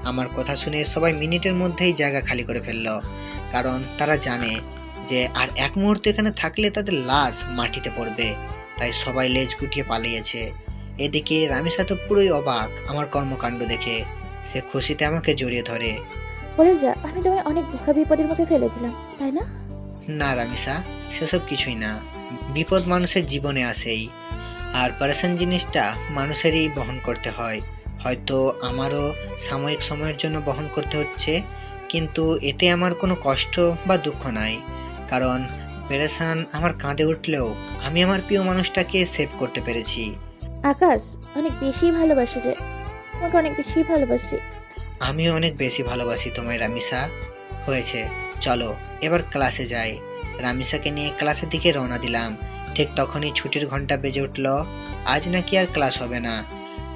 আমার কথা শুনে সবাই মিনিটের মধ্যেই জায়গা খালি করে ফেললো, কারণ তারা জানে যে আর এক মুহূর্ত এখানে থাকলে তাদের লাশ মাটিতে পড়বে। তাই সবাই লেজ গুটিয়ে পালিয়েছে। এদিকে রামিসা তো পুরোই অবাক আমার কর্মকাণ্ড দেখে। সে খুশিতে আমাকে জড়িয়ে ধরে। বলে যা, আমি তোমায় অনেক বড় বিপদের মুখে ফেলে দিলাম, তাই না? না রামিসা, সেসব কিছুই না। বিপদ মানুষের জীবনে আসেই, আর পারেশান জিনিসটা মানুষেরই বহন করতে হয়। হয়তো আমারও সাময়িক সময়ের জন্য বহন করতে হচ্ছে, কিন্তু এতে আমার কোনো কষ্ট বা দুঃখ নাই। কারণ পেরেশান আমার কাঁধে উঠলেও আমি আমার প্রিয় মানুষটাকে সেভ করতে পেরেছি। আকাশ, অনেক বেশি ভালোবাসি রে, তোমাকে অনেক বেশি ভালোবাসি। আমিও অনেক বেশি ভালোবাসি তোমায় রামিসা। হয়েছে, চলো এবার ক্লাসে যাই। রামিসাকে নিয়ে ক্লাসের দিকে রওনা দিলাম। ঠিক তখনই ছুটির ঘন্টা বেজে উঠল। আজ নাকি আর ক্লাস হবে না,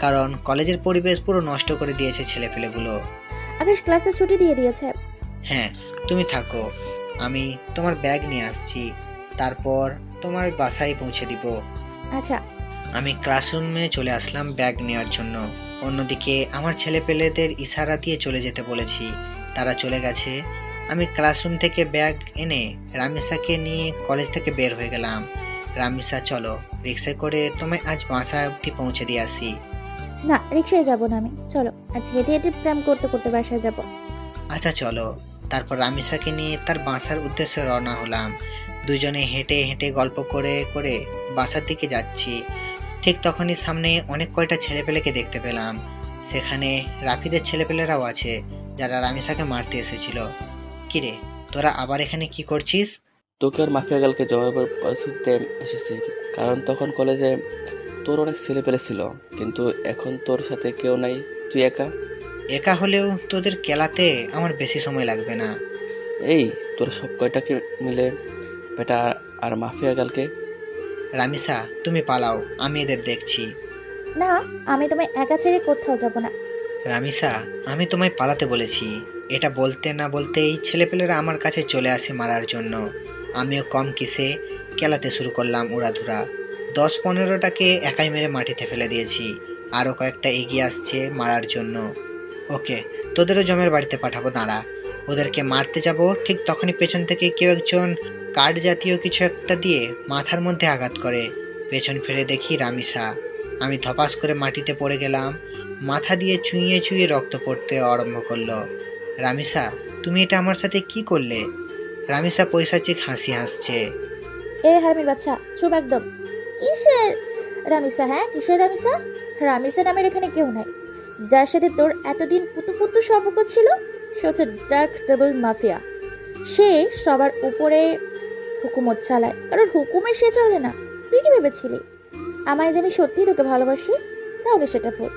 কারণ কলেজের পরিবেশ পুরো নষ্ট করে দিয়েছে ছেলেপেলেগুলো। আকাশ ক্লাসে ছুটি দিয়ে দিয়েছে। হ্যাঁ, তুমি থাকো, আমি তোমার ব্যাগ নিয়ে আসছি, তারপর তোমার বাসায় পৌঁছে দিব। আচ্ছা। আমি ক্লাসরুমে চলে আসলাম ব্যাগ নেওয়ার জন্য। অন্যদিকে আমার ছেলেপেলেদের ইশারা দিয়ে চলে যেতে বলেছি, তারা চলে গেছে। আমি ক্লাসরুম থেকে ব্যাগ এনে রামিসাকে নিয়ে কলেজ থেকে বের হয়ে গেলাম। রামিসা, চলো রিক্সায় করে তোমায় আজ বাসায় অবধি পৌঁছে দিয়ে আসি। না, রিক্সায় যাব না আমি, চলো আজ হেঁটে হেঁটে প্রেম করতে করতে বাসায় যাব। আচ্ছা চলো। তারপর রামিসাকে নিয়ে তার বাসার উদ্দেশ্যে রওনা হলাম। দুজনে হেঁটে হেঁটে গল্প করে করে বাসার দিকে যাচ্ছি। ঠিক তখনই সামনে অনেক কয়টা ছেলেপেলেকে দেখতে পেলাম। সেখানে রাফিদের ছেলেপেলেরাও আছে, যারা রামিসাকে মারতে এসেছিল। কিরে, তোরা আবার এখানে কি করছিস? তোকে আর মাফিয়া গালকে জমাবার পরিস্থিতিতে এসেছি, কারণ তখন কলেজে তোর অনেক ছেলে পেলে ছিল, কিন্তু এখন তোর সাথে কেউ নাই, তুই একা। একা হলেও তোদের কেলাতে আমার বেশি সময় লাগবে না। এই তোরা সব কয়টাকে মিলে বেটা আর মাফিয়া গালকে। রামিসা, তুমি পালাও, আমি এদের দেখছি। না, আমি তোমায় একা ছেড়ে কোথাও যাব না। রামিসা, আমি তোমায় পালাতে বলেছি। এটা বলতে না বলতেই ছেলেপেলেরা আমার কাছে চলে আসে মারার জন্য। আমিও কম কিসে কেলাতে শুরু করলাম উড়াধুরা। 10-15টাকে একাই মেরে মাটিতে ফেলে দিয়েছি, আরও কয়েকটা এগিয়ে আসছে মারার জন্য। ওকে, তোদেরও জমের বাড়িতে পাঠাবো, দাঁড়া। ওদেরকে মারতে যাব, ঠিক তখনই পেছন থেকে কেউ একজন কাঠ জাতীয় কিছু একটা দিয়ে মাথার মধ্যে আঘাত করে। পেছন ফিরে দেখি রামিসা। আমি ধপাস করে মাটিতে পড়ে গেলাম। মাথা দিয়ে চুইয়ে চুইয়ে রক্ত পড়তে আরম্ভ করলো। রামিসা, তুমি এটা আমার সাথে কি করলে? রামিসা পৈশাচিক হাসি হাসছে। এই হারামির বাচ্চা, চুপ একদম। কিসের রামিসা? হ্যাঁ, কিসের রামিসা? রামিসা নামের এখানে কেউ নাই। যার সাথে তোর এতদিন পুতু সম্পর্ক ছিল, সে হচ্ছে ডার্ক ডাবল মাফিয়া। সে সবার উপরে হুকুমত চালায়, কারণ হুকুমে সে চলে না। তুই কি ভেবেছিলি আমায় যে আমি সত্যি তোকে ভালোবাসি? তাহলে সেটা ভুল।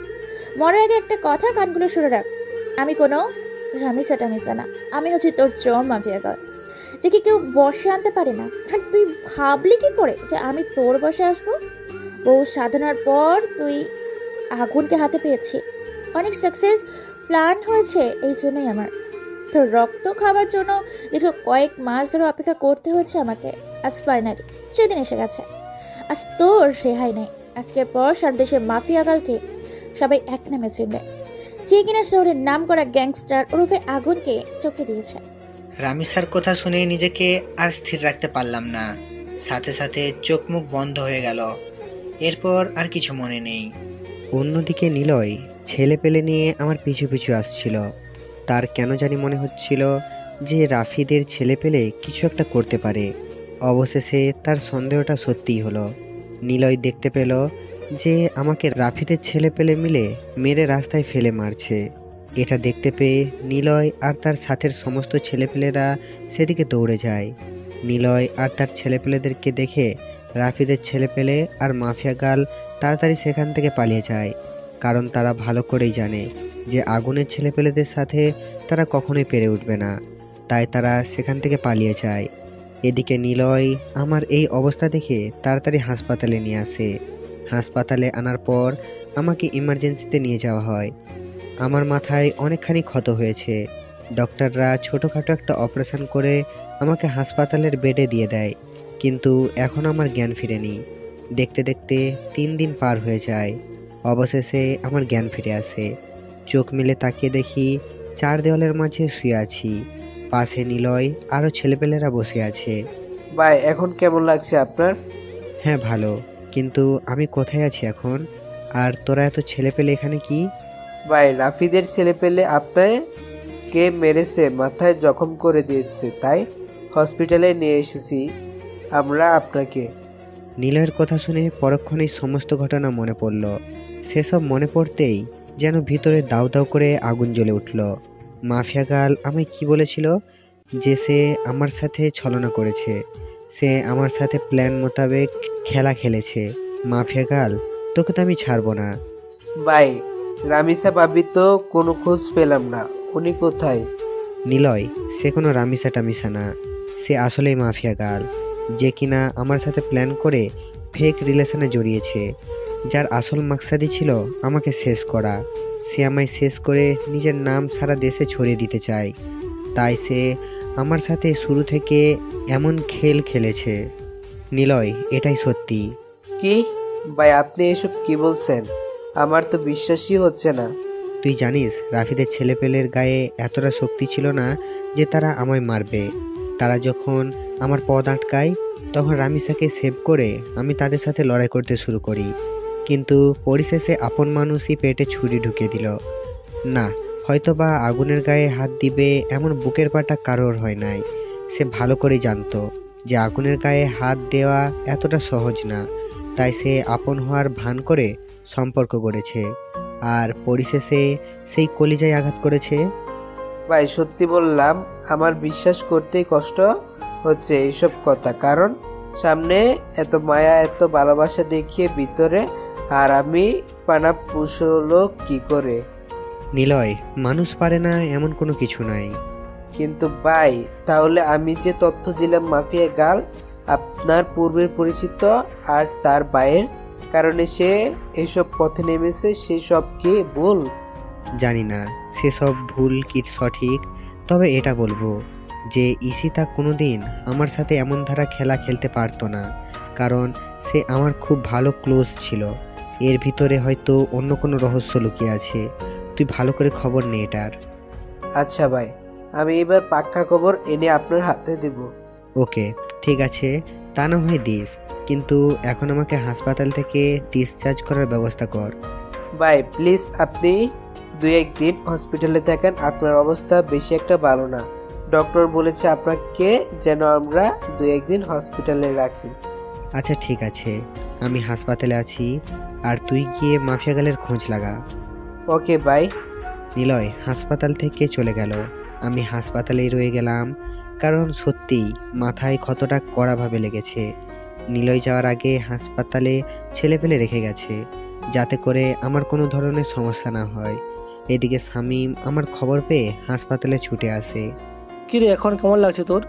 মরার আগে একটা কথা কানগুলো সরে রাখ, আমি কোনো রামিসা টামিসা না, আমি হচ্ছি তোর চোর মাফিয়া গার্ল, যে কি কেউ বসে আনতে পারে না। আর তুই ভাবলি কি করে যে আমি তোর বসে আসবো? বহু সাধনার পর তুই আগুনকে হাতে পেয়েছি, অনেক সাকসেস প্ল্যান হয়েছে। এই জন্যই আমার তোর রক্ত খাবার জন্য দীর্ঘ কয়েক মাস ধরে অপেক্ষা করতে হয়েছে আমাকে। আজ ফাইনালি সেদিন এসে গেছে। আজ তোর রেহাই নেই। আজকের পর সারা দেশের মাফিয়া গালকে সবাই এক নামে চিনবে, যে কিনা শহরের নাম করা গ্যাংস্টার ওরফে আগুনকে চোখে দিয়েছে। রামিসার কথা শুনে নিজেকে আর স্থির রাখতে পারলাম না, সাথে সাথে চোখ মুখ বন্ধ হয়ে গেল। এরপর আর কিছু মনে নেই। অন্যদিকে নিলয় ছেলে পেলে নিয়ে আমার পিছু পিছু আসছিল। তার কেন জানি মনে হচ্ছিল যে রাফিদের ছেলে পেলে কিছু একটা করতে পারে। অবশেষে তার সন্দেহটা সত্যিই হলো। নিলয় দেখতে পেল যে আমাকে রাফিদের ছেলে পেলে মিলে মেরে রাস্তায় ফেলে মারছে। এটা দেখতে পেয়ে নিলয় আর তার সাথের সমস্ত ছেলেপেলেরা সেদিকে দৌড়ে যায়। নিলয় আর তার ছেলেপেলেদেরকে দেখে রাফিদের ছেলেপেলে আর মাফিয়া গাল তাড়াতাড়ি সেখান থেকে পালিয়ে যায়, কারণ তারা ভালো করেই জানে যে আগুনের ছেলেপেলেদের সাথে তারা কখনোই পেরে উঠবে না। তাই তারা সেখান থেকে পালিয়ে যায়। এদিকে নিলয় আমার এই অবস্থা দেখে তাড়াতাড়ি হাসপাতালে নিয়ে আসে। হাসপাতালে আনার পর আমাকে ইমার্জেন্সিতে নিয়ে যাওয়া হয়। আমার মাথায় অনেকখানি ক্ষত হয়েছে। ডক্টররা ছোটোখাটো একটা অপারেশন করে আমাকে হাসপাতালের বেডে দিয়ে দেয়, কিন্তু এখন আমার জ্ঞান ফিরেনি। দেখতে দেখতে 3 দিন পার হয়ে যায়। অবশেষে আমার জ্ঞান ফিরে আসে। চোখ মেলে তাকিয়ে দেখি 4 দেওয়ালের মাঝে শুয়ে আছি। পাশে নিলয় আরও ছেলেপেলেরা বসে আছে। ভাই এখন কেমন লাগছে আপনার? হ্যাঁ ভালো, কিন্তু আমি কোথায় আছি এখন? আর তোরা এত ছেলেপেলে এখানে কি? ভাই রাফিদের ছেলে পেলে আপনাকে মেরেছে, মাথায় জখম করে দিয়েছে, তাই হসপিটালে নিয়ে এসেছি আমরা আপনাকে। নিলয়ের কথা শুনে পরক্ষণেই সমস্ত ঘটনা মনে পড়ল। সেসব মনে পড়তেই যেন ভিতরে দাউ দাউ করে আগুন জ্বলে উঠল। মাফিয়া গাল আমায় কি বলেছিল? যে সে আমার সাথে ছলনা করেছে, সে আমার সাথে প্ল্যান মোতাবেক খেলা খেলেছে। মাফিয়া গাল, তোকে তো আমি ছাড়বো না। ভাই রামিসা ভাবি তো কোনো খোঁজ পেলাম না, উনি কোথায়? নিলয়, সে কোনো রামিসা টামিসা না, সে আসলেই মাফিয়া গাল, যে কিনা আমার সাথে প্ল্যান করে ফেক রিলেশনে জড়িয়েছে, যার আসল মাকসাদই ছিল আমাকে শেষ করা। সে আমায় শেষ করে নিজের নাম সারা দেশে ছড়িয়ে দিতে চায়। তাই সে আমার সাথে শুরু থেকে এমন খেল খেলেছে। নিলয়, এটাই সত্যি। কি ভাই আপনি এসব কি বলছেন? আমার তো বিশ্বাসই হচ্ছে না। তুই জানিস রাফিদের ছেলেপেলের গায়ে এতটা শক্তি ছিল না যে তারা আমায় মারবে। তারা যখন আমার পথ আটকায় তখন রামিসাকে সেভ করে আমি তাদের সাথে লড়াই করতে শুরু করি, কিন্তু পরিশেষে আপন মানুষই পেটে ছুরি ঢুকিয়ে দিল। না, হয়তোবা আগুনের গায়ে হাত দিবে এমন বুকের পাটা কারোর হয় নাই। সে ভালো করে জানতো যে আগুনের গায়ে হাত দেওয়া এতটা সহজ না, তাই সে আপন হওয়ার ভান করে সম্পর্ক গড়েছে, আর পরিশেষে সেই কলিজায় আঘাত করেছে। ভাই সত্যি বললাম, আমার বিশ্বাস করতেই কষ্ট হচ্ছে এইসব কথা, কারণ সামনে এত মায়া এত ভালোবাসা দেখিয়ে ভিতরে আর আমি পানা পুষলো কি করে? নিলয়, মানুষ পারে না এমন কোনো কিছু নাই। কিন্তু ভাই তাহলে আমি যে তথ্য দিলাম মাফিয়া গাল আপনার পূর্বের পরিচিত আর তার ভাইয়ের কারণে সে এসব পথে নেমেছে, সে সব কি ভুল? জানি না সেসব ভুল কি সঠিক, তবে এটা বলবো যে ঈশিতা কোনোদিন আমার সাথে এমন ধারা খেলা খেলতে পারতো না, কারণ সে আমার খুব ভালো ক্লোজ ছিল। এর ভিতরে হয়তো অন্য কোনো রহস্য লুকিয়ে আছে। তুই ভালো করে খবর নে এটার। আচ্ছা ভাই, আমি এবার পাক্কা খবর এনে আপনার হাতে দেব। ওকে, ঠিক আছে, তা না হয় দিস, কিন্তু এখন আমাকে হাসপাতাল থেকে ডিসচার্জ করার ব্যবস্থা কর। ভাই প্লিজ আপনি 2-1 দিন হসপিটালে থাকেন, আপনার অবস্থা বেশি একটা ভালো না। ডক্টর বলেছে আপনাকে যেন আমরা 2-1 দিন হসপিটালে রাখি। আচ্ছা ঠিক আছে, আমি হাসপাতালে আছি, আর তুই গিয়ে মাফিয়া গালের খোঁজ লাগা। Okay bye. নিলয় হাসপাতাল থেকে চলে গেল। আমি হাসপাতালেই রয়ে গেলাম, কারণ সত্যিই মাথায় ক্ষতটা কড়াভাবে লেগেছে। নিলয় যাওয়ার আগে হাসপাতালে ছেলেপেলে রেখে গেছে, যাতে করে আমার কোনো ধরনের সমস্যা না হয়। এদিকে শামীম আমার খবর পেয়ে হাসপাতালে ছুটে আসে। কিরে এখন কেমন লাগছে তোর?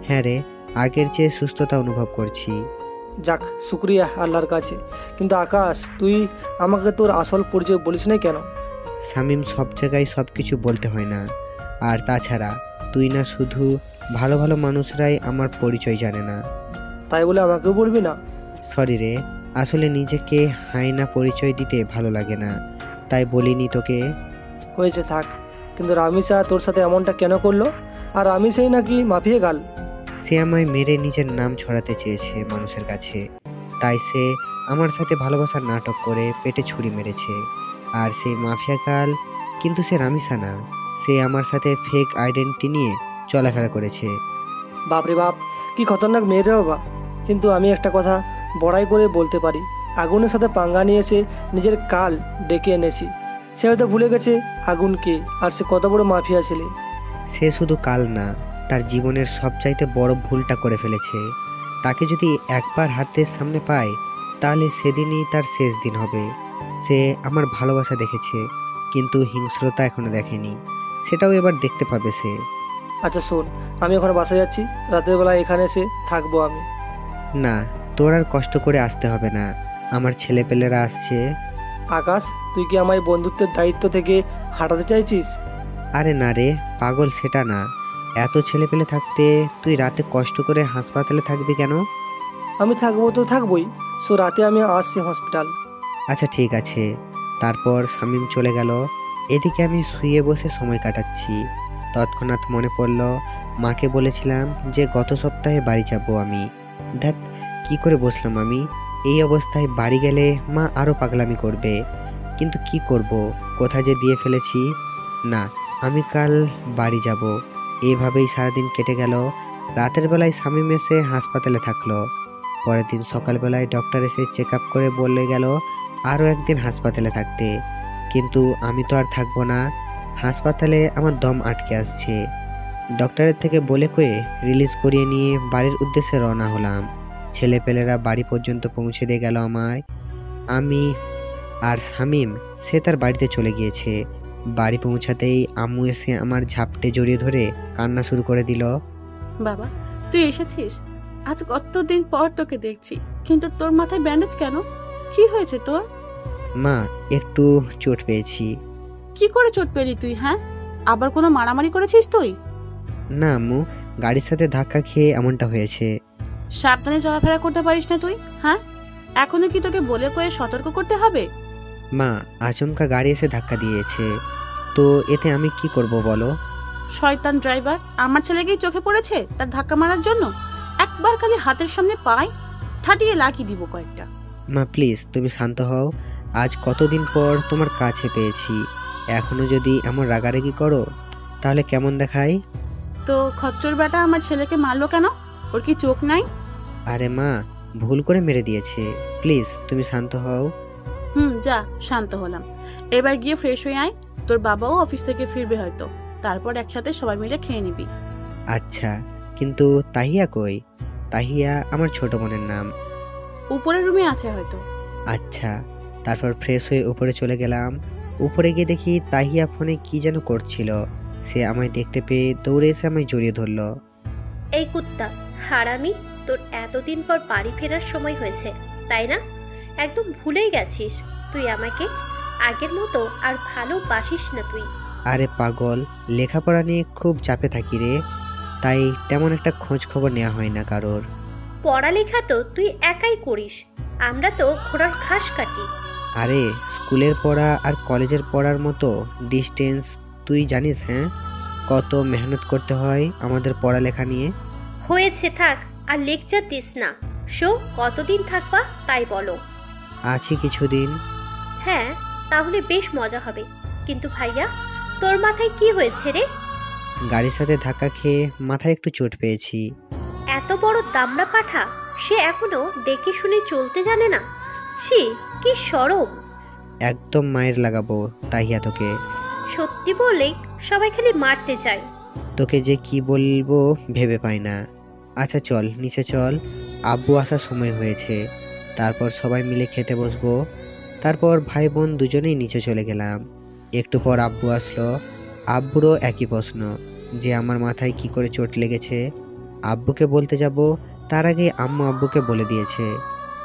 হ্যাঁ রে, আগের চেয়ে সুস্থতা অনুভব করছি। যাক, শুক্রিয়া আল্লাহর কাছে। কিন্তু আকাশ, তুই আমাকে তোর আসল পরিচয় বলিস না কেন? শামীম, সব জায়গায় সব কিছু বলতে হয় না। আর তাছাড়া তুই না, শুধু ভালো ভালো মানুষরাই আমার পরিচয় জানে না। তাই বলে আমাকেও বলবি না? সরি রে, আসলে নিজেকে হায়না পরিচয় দিতে ভালো লাগে না, তাই বলিনি তোকে। হয়েছে, থাক। কিন্তু রামিসা তোর সাথে এমনটা কেন করলো? আর রামিসাই নাকি মাফিয়া গাল। সে আমায় মেরে নিজের নাম ছড়াতে চেয়েছে মানুষের কাছে, তাই সে আমার সাথে ভালোবাসার নাটক করে পেটে ছুরি মেরেছে। আর সেই মাফিয়া কাল, কিন্তু সে রামিসা না। সে আমার সাথে ফেক আইডেন্টিটি নিয়ে চলাফেরা করেছে। বাপরে বাপ, কি খতরনাক মেয়ে রে বাবা। কিন্তু আমি একটা কথা বড়াই করে বলতে পারি, আগুনের সাথে পাঙ্গা নিয়ে এসে নিজের কাল ডেকে এনেছি। সে হয়তো ভুলে গেছে আগুনকে, আর সে কত বড় মাফিয়া ছেলে। সে শুধু কাল না, তার জীবনের সবচাইতে বড় ভুলটা করে ফেলেছে। তাকে যদি একবার হাতের সামনে পায়, তাহলে সেদিনই তার শেষ দিন হবে। সে আমার ভালোবাসা দেখেছে, কিন্তু হিংস্রতা এখনো দেখেনি। সেটাও এবার দেখতে পাবে সে। আচ্ছা শোন, আমি এখন বাসায় যাচ্ছি। রাতের বেলা এখানে এসে থাকবো আমি। না, তোর আর কষ্ট করে আসতে হবে না, আমার ছেলেপেলেরা আসছে। আকাশ, তুই কি আমায় বন্ধুত্বের দায়িত্ব থেকে হাঁটাতে চাইছিস? আরে না রে পাগল, সেটা না। এত ছেলেপেলে থাকতে তুই রাতে কষ্ট করে হাসপাতালে থাকবি কেন? আমি থাকবো তো থাকবোই। সো রাতে আমি আসছি হসপিটাল। আচ্ছা ঠিক আছে। তারপর শামীম চলে গেল। এদিকে আমি শুয়ে বসে সময় কাটাচ্ছি। তৎক্ষণাৎ মনে পড়ল, মাকে বলেছিলাম যে গত সপ্তাহে বাড়ি যাব আমি। ধ্যাৎ, কি করে বসলাম আমি। এই অবস্থায় বাড়ি গেলে মা আরও পাগলামি করবে। কিন্তু কি করব, কোথায় যে দিয়ে ফেলেছি। না, আমি কাল বাড়ি যাব। এইভাবেই সারাদিন কেটে গেল। রাতের বেলায় শামীম এসে হাসপাতালে থাকলো। পরের দিন সকালবেলায় ডক্টর এসে চেক আপ করে বলে গেল আরও একদিন হাসপাতালে থাকতে। কিন্তু আমি তো আর থাকবো না। হাসপাতালে আমার দম আটকে আসছে। ডক্টরের থেকে বলে কয়ে রিলিজ করিয়ে নিয়ে বাড়ির উদ্দেশ্যে রওনা হলাম। ছেলেপেলেরা বাড়ি পর্যন্ত পৌঁছে দিয়ে গেল আমায়। আমি আর শামীম, সে তার বাড়িতে চলে গিয়েছে। বাড়ি পৌঁছাতেই আম্মু এসে আমার ঝাপটে জড়িয়ে ধরে কান্না শুরু করে দিল। বাবা, তুই এসেছিস? আজ কতদিন পর তোকে দেখছি, কিন্তু তোর মাথায় ব্যান্ডেজ কেন? কি হয়েছে তোর? মা, একটু চোট পেয়েছি। কি করে চোট পেলি তুই? হ্যাঁ, আবার কোনো মারামারি করেছিস তুই? না আম্মু, গাড়ির সাথে ধাক্কা খেয়ে এমনটা হয়েছে। সাবধানে চলাফেরা করতে পারিস না তুই? হ্যাঁ, এখনো কি তোকে বলে কয়ে সতর্ক করতে হবে? মা, আচমকা গাড়ি এসে ধাক্কা দিয়েছে, তো এতে আমি কি করব বলো? শয়তান ড্রাইভার, আমার ছেলেকেই চোখে পড়েছে তার ধাক্কা মারার জন্য। একবার খালি হাতের সামনে পাই ঠাটিয়ে লাগিয়ে দিব কয়েকটা। মা প্লিজ, তুমি শান্ত হও। আজ কতদিন পর তোমার কাছে পেয়েছি, এখনো যদি এমন রাগারাগি করো তাহলে কেমন দেখায়? তো খচ্চর বেটা আমার ছেলেকে মারলো কেন? ওর কি চোখ নাই? আরে মা, ভুল করে মেরে দিয়েছে। প্লিজ তুমি শান্ত হও। যা, শান্ত হলাম। এবার গিয়ে ফ্রেশ হয়ে আয়। তোর বাবাও অফিস থেকে ফিরবে হয়তো, তারপর একসাথে সবাই মিলে খেয়ে নিবি। আচ্ছা, কিন্তু তাহিয়া কই? তাহিয়া আমার ছোট বোনের নাম। উপরের রুমে আছে হয়তো। আচ্ছা। তারপর ফ্রেশ হয়ে উপরে চলে গেলাম। উপরে গিয়ে দেখি তাহিয়া ফোনে কি যেন করছিল। সে আমায় দেখতে পেয়ে দৌড়ে এসে আমায় জড়িয়ে ধরলো। এই কুত্তা হারামি, তোর এতদিন পর বাড়ি ফেরার সময় হয়েছে তাই না? একদম ভুলেই গেছিস তুই আমাকে। আগের মতো আর ভালোবাসিস না তুই। আরে পাগল, লেখাপড়া নিয়ে খুব চাপে থাকি রে, তাই তেমন একটা খোঁজ খবর নেওয়া হয় না কারোর। পড়ালেখা তো তুই একাই করিস, আমরা তো ঘোড়ার ঘাস কাটি। আরে স্কুলের পড়া আর কলেজের পড়ার মতো ডিস্টেন্স তুই জানিস? হ্যাঁ, কত মেহনত করতে হয় আমাদের পড়ালেখা নিয়ে। হয়েছে, থাক আর লেকচার দিস না। শো, কতদিন থাকবা তাই বলো। আছি কিছুদিন। হ্যাঁ, তাহলে বেশ মজা হবে। কিন্তু ভাইয়া, তোর মাথায় কি হয়েছে রে? গাড়ির সাথে ধাক্কা খেয়ে মাথায় একটু চোট পেয়েছি। এত বড় দামড়া পাঠা, সে এখনো দেখে শুনে চলতে জানে না। ছি, কি শরম। একদম মায়ের লাগাবো তাহিয়া তোকে। সত্যি বলেই সবাই খালি মারতে চায়। তোকে যে কি বলবো ভেবে পাই না। আচ্ছা চল নিচে চল, আব্বু আসার সময় হয়েছে। তারপর সবাই মিলে খেতে বসবো। তারপর ভাই বোন দুজনেই নিচে চলে গেলাম। একটু পর আব্বু আসলো। আব্বুরও একই প্রশ্ন যে আমার মাথায় কি করে চোট লেগেছে। আব্বুকে বলতে যাব তার আগে আম্মু আব্বুকে বলে দিয়েছে।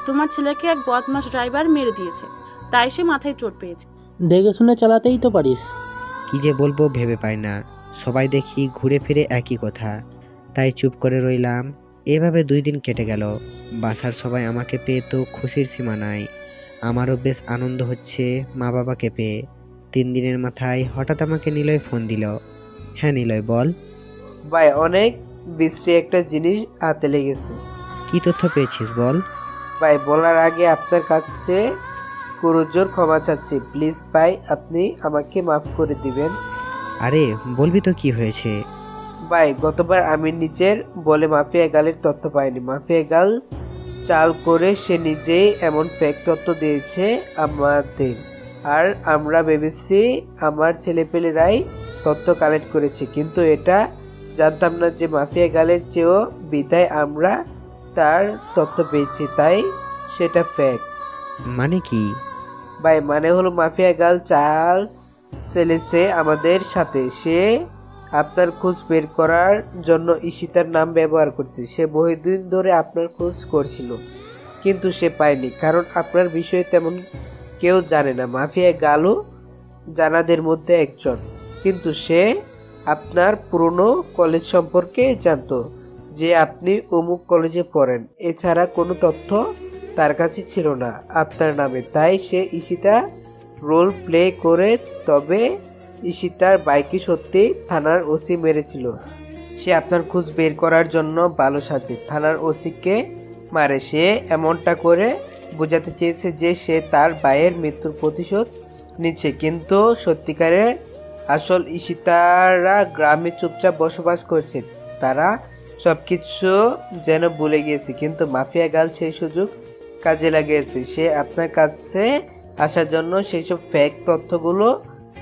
তোমার ছেলেকে এক বদমাস ড্রাইভার মেরে দিয়েছে, তাই সে মাথায় চোট পেয়েছে। দেখে শুনে চালাতেই তো পারিস। কি যে বলবো ভেবে পাই না। সবাই দেখি ঘুরে ফিরে একই কথা, তাই চুপ করে রইলাম। এভাবে 2 দিন কেটে গেল। বাসার সবাই আমাকে পেয়ে তো খুশির সীমা নাই। আমারও বেশ আনন্দ হচ্ছে মা বাবাকে পেয়ে। 3 দিনের মাথায় হঠাৎ আমাকে নিলয় ফোন দিল। হ্যাঁ নিলয় বল। ভাই অনেক বিশ্রী একটা জিনিস হাতে লেগেছে। কি তথ্য পেয়েছিস বল। ভাই বলার আগে আপনার কাছে করজোর ক্ষমা চাচ্ছি, প্লিজ ভাই আপনি আমাকে মাফ করে দিবেন। আরে বলবি তো কি হয়েছে। ভাই গতবার আমি নিজের বলে মাফিয়া গালের তথ্য পাইনি। মাফিয়া গাল চাল করে সে নিজেই এমন ফেক তথ্য দিয়েছে আমাদের, আর আমরা ভেবেছি আমার ছেলেপেলেরাই তথ্য কালেক্ট করেছে, কিন্তু এটা জানতাম না যে মাফিয়া গালের চেয়েও বিদায় আমরা তার তথ্য পেয়েছি, তাই সেটা ফেক। মানে কি? ভাই মানে হলো মাফিয়া গাল চাল চেলেছে আমাদের সাথে। সে আপনার খোঁজ বের করার জন্য ঈশিতার নাম ব্যবহার করছে। সে বহুদিন ধরে আপনার খোঁজ করছিল, কিন্তু সে পায়নি, কারণ আপনার বিষয়ে তেমন কেউ জানে না। মাফিয়া গালও জানাদের মধ্যে একজন, কিন্তু সে আপনার পুরনো কলেজ সম্পর্কে জানতো, যে আপনি অমুক কলেজে পড়েন। এছাড়া কোনো তথ্য তার কাছে ছিল না আপনার নামে, তাই সে ঈশিতা রোল প্লে করে। তবে ঈশিতার বাইকে সত্যি থানার ওসি মেরেছিল। সে আপনার খোঁজ বের করার জন্য ভালো সাজে থানার ওসিকে মারে। সে এমনটা করে বোঝাতে চেয়েছে যে সে তার ভাইয়ের মৃত্যুর প্রতিশোধ নিচ্ছে, কিন্তু সত্যিকারের আসল ঈশিতারা গ্রামে চুপচাপ বসবাস করছে। তারা সবকিছু যেন ভুলে গিয়েছে, কিন্তু মাফিয়া গাল সেই সুযোগ কাজে লাগিয়েছে। সে আপনার কাছে আসার জন্য সেই সব ফেক তথ্যগুলো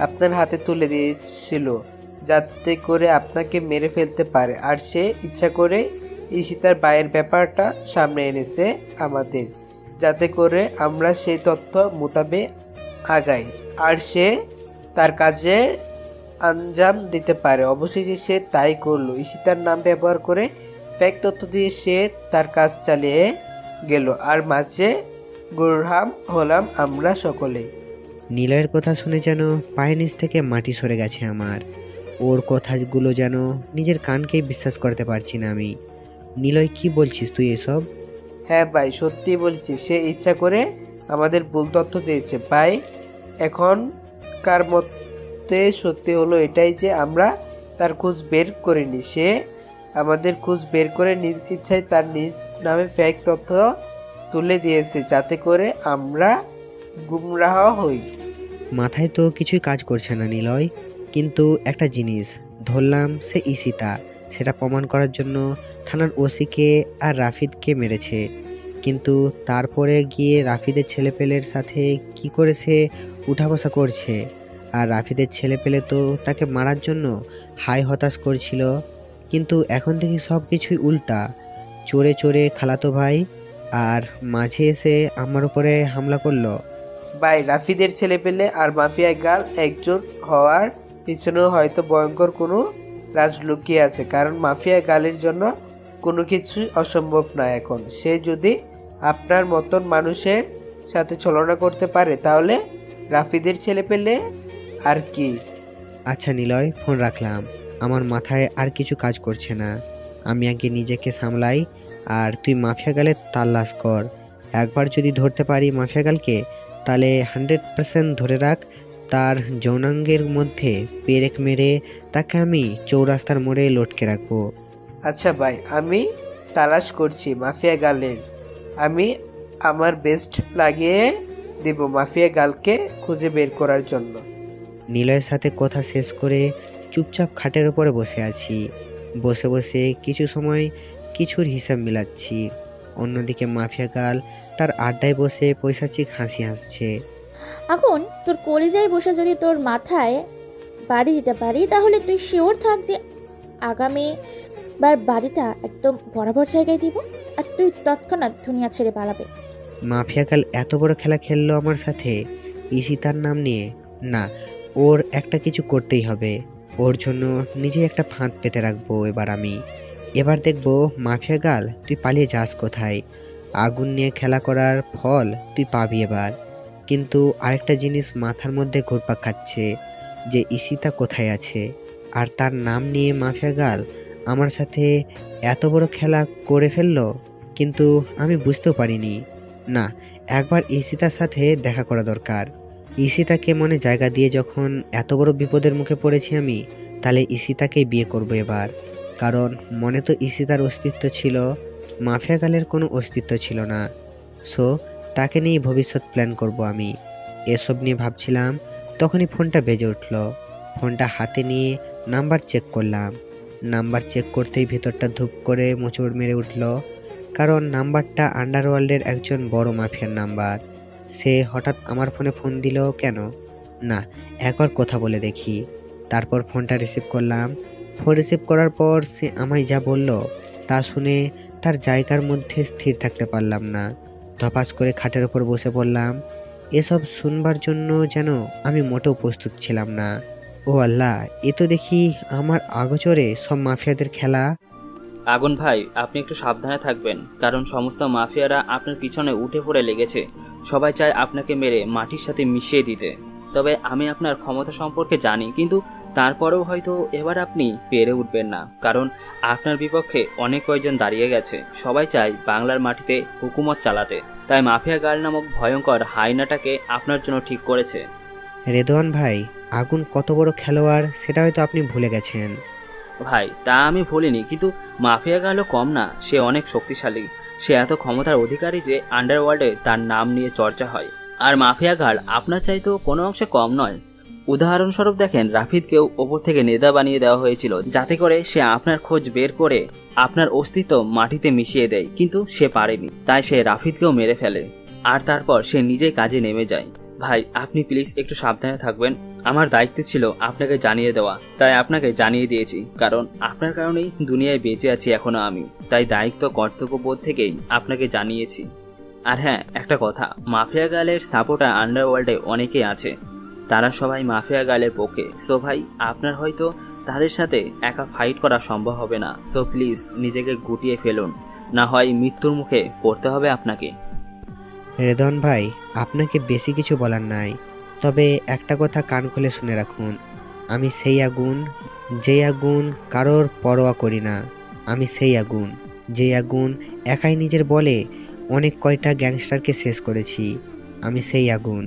আপনার হাতে তুলে দিয়েছিল, যাতে করে আপনাকে মেরে ফেলতে পারে। আর সে ইচ্ছা করে ঈশিতার ভাইয়ের ব্যাপারটা সামনে এনেছে আমাদের, যাতে করে আমরা সেই তথ্য মোতাবেক আগাই আর সে তার কাজে আঞ্জাম দিতে পারে। অবশেষে সে তাই করলো। ঈশিতার নাম ব্যবহার করে ফেক তথ্য দিয়ে সে তার কাজ চালিয়ে গেল, আর মাঝে গুরহাম হলাম আমরা সকলে। নিলয়ের কথা শুনে যেন পায়ের নিচ থেকে মাটি সরে গেছে আমার। ওর কথাগুলো যেন নিজের কানকেই বিশ্বাস করতে পারছি না আমি। নিলয় কি বলছিস তুই এসব? হ্যাঁ ভাই সত্যি বলছি, সে ইচ্ছা করে আমাদের ভুল তথ্য দিয়েছে ভাই। এখনকার মতে সত্যি হলো এটাই যে আমরা তার খোঁজ বের করিনি। সে আমাদের খোঁজ বের করে নিজ ইচ্ছায় তার নিজ নামে ফেক তথ্য তুলে দিয়েছে, যাতে করে আমরা গুমরাহ হই। মাথায় তো কিছুই কাজ করছে না নিলয়, কিন্তু একটা জিনিস ধরলাম, সে ঈশিতা। সেটা প্রমাণ করার জন্য থানার ওসিকে আর রাফিদকে মেরেছে, কিন্তু তারপরে গিয়ে রাফিদের ছেলেপেলের সাথে কি করে সে উঠা বসা করছে। আর রাফিদের ছেলেপেলে তো তাকে মারার জন্য হাই হতাশ করছিল, কিন্তু এখন দেখি সব কিছুই উল্টা। চোরে চোরে খালাতো ভাই, আর মাঝে এসে আমার উপরে হামলা করলো। ভাই রাফিদের ছেলেপেলে আর মাফিয়া গাল একজোট হওয়ার পিছনেও হয়তো ভয়ঙ্কর কোনো রাজ লুকিয়ে আছে, কারণ মাফিয়া গালের জন্য কোনো কিছুই অসম্ভব না। এখন সে যদি আপনার মতন মানুষের সাথে ছলনা করতে পারে, তাহলে রাফিদের ছেলেপেলে আর কি। আচ্ছা নিলয়, ফোন রাখলাম। আমার মাথায় আর কিছু কাজ করছে না। আমি আগে নিজেকে সামলাই, আর তুই মাফিয়া গালের তাল্লাশ কর। একবার যদি ধরতে পারি মাফিয়া গালকে, তাহলে 100% ধরে রাখ তার যৌনাঙ্গের মধ্যে পেরেক মেরে তাকে আমি চৌরাস্তার মোড়ে লটকে রাখবো। আচ্ছা ভাই, আমি তালাশ করছি মাফিয়া গালের। আমি আমার বেস্ট লাগিয়ে দেব মাফিয়া গালকে খুঁজে বের করার জন্য। নিলয়ের সাথে কথা শেষ করে চুপচাপ খাটের উপরে বসে আছি। বসে বসে কিছু সময় কিছুর হিসাব মিলাচ্ছি। অন্যদিকে মাফিয়া গাল তার আড্ডায় বসে পৈশাচিক হাসি হাসছে। এখন তোর কলিজায় বসে যদি তোর মাথায় বাড়ি দিতে পারি তাহলে তুই শিওর থাক যে আগামী বার বাড়িটা একদম বরাবর জায়গায় দিব, আর তুই তৎক্ষণাৎ দুনিয়া ছেড়ে পালাবে। মাফিয়া কাল এত বড় খেলা খেললো আমার সাথে ঈশিতার নাম নিয়ে। না, ওর একটা কিছু করতেই হবে। ওর জন্য নিজে একটা ফাঁদ পেতে রাখবো এবার আমি। এবার দেখবো মাফিয়া গাল তুই পালিয়ে যাস কোথায়। আগুন নিয়ে খেলা করার ফল তুই পাবি এবার। কিন্তু আরেকটা জিনিস মাথার মধ্যে ঘুরপাক খাচ্ছে যে ঈশিতা কোথায় আছে, আর তার নাম নিয়ে মাফিয়া গাল আমার সাথে এত বড় খেলা করে ফেললো, কিন্তু আমি বুঝতেও পারিনি। না, একবার ঈশিতার সাথে দেখা করা দরকার। ঈশিতাকে মনে জায়গা দিয়ে যখন এত বড় বিপদের মুখে পড়েছি আমি, তাহলে ঈশিতাকেই বিয়ে করব এবার। কারণ মনে তো ঈশিতার অস্তিত্ব ছিল, মাফিয়া গালের কোনো অস্তিত্ব ছিল না। সো তাকে নিয়ে ভবিষ্যৎ প্ল্যান করব আমি। এসব নিয়ে ভাবছিলাম, তখনই ফোনটা বেজে উঠল। ফোনটা হাতে নিয়ে নাম্বার চেক করলাম। নাম্বার চেক করতেই ভেতরটা ধূপ করে মোচড় মেরে উঠল, কারণ নাম্বারটা আন্ডারওয়ার্ল্ডের একজন বড় মাফিয়ার নাম্বার। সে হঠাৎ আমার ফোনে ফোন দিল কেন? না, একবার কথা বলে দেখি। তারপর ফোনটা রিসিভ করলাম। ফোন রিসিভ করার পর সে আমায় যা বলল তা শুনে তার জায়গার মধ্যে স্থির থাকতে পারলাম না। ধপাস করে খাটের ওপর বসে পড়লাম। এসব শুনবার জন্য যেন আমি মোটেও প্রস্তুত ছিলাম না। ও আল্লাহ, এ তো দেখি আমার আগোচরে সব মাফিয়াদের খেলা। আগুন ভাই, আপনি একটু সাবধানে থাকবেন, কারণ সমস্ত মাফিয়ারা আপনার পিছনে উঠে পড়ে লেগেছে। সবাই চায় আপনাকে মেরে মাটির সাথে মিশিয়ে দিতে। তবে আমি আপনার ক্ষমতা সম্পর্কে জানি, কিন্তু তারপরেও হয়তো এবার আপনি পেরে উঠবেন না, কারণ আপনার বিপক্ষে অনেক কয়েকজন দাঁড়িয়ে গেছে। সবাই চায় বাংলার মাটিতে হুকুমত চালাতে, তাই মাফিয়া গাল নামক ভয়ঙ্কর হাইনাটাকে আপনার জন্য ঠিক করেছে। রেদওয়ান ভাই, আগুন কত বড় খেলোয়াড় সেটা হয়তো আপনি ভুলে গেছেন। ভাই, তা আমি ভুলিনি, কিন্তু মাফিয়া গালও কম না, সে অনেক শক্তিশালী। সে এত ক্ষমতার অধিকারী যে আন্ডারওয়ার্ল্ডে তার নাম নিয়ে চর্চা হয়। আর মাফিয়া গাল আপনার চাইতেও কোনো অংশে কম নয়। উদাহরণস্বরূপ দেখেন, রাফিদকেও ওপর থেকে নেতা বানিয়ে দেওয়া হয়েছিল, যাতে করে সে আপনার খোঁজ বের করে আপনার অস্তিত্ব মাটিতে মিশিয়ে দেয়, কিন্তু সে পারেনি, তাই সে রাফিদকেও মেরে ফেলে, আর তারপর সে নিজেই কাজে নেমে যায়। ভাই, আপনি প্লিজ একটু সাবধানে থাকবেন। আমার দায়িত্ব ছিল আপনাকে জানিয়ে দেওয়া, তাই আপনাকে জানিয়ে দিয়েছি, কারণ আপনার কারণেই দুনিয়ায় বেঁচে আছি এখনো আমি, তাই দায়িত্ব কর্তব্যবোধ থেকেই আপনাকে জানিয়েছি। আর হ্যাঁ, একটা কথা, মাফিয়া গালের সাপোর্টার আন্ডারওয়ার্ল্ডে অনেকেই আছে, তারা সবাই মাফিয়া গালের পক্ষে। সো ভাই, আপনার হয়তো তাদের সাথে একা ফাইট করা সম্ভব হবে না। সো প্লিজ নিজেকে গুটিয়ে ফেলুন, না হয় মৃত্যুর মুখে পড়তে হবে আপনাকে। রেদওয়ান ভাই, আপনাকে বেশি কিছু বলার নাই, তবে একটা কথা কান খুলে শুনে রাখুন। আমি সেই আগুন, যেই আগুন কারোর পরোয়া করি না। আমি সেই আগুন, যেই আগুন একাই নিজের বলে অনেক কয়টা গ্যাংস্টারকে শেষ করেছি। আমি সেই আগুন,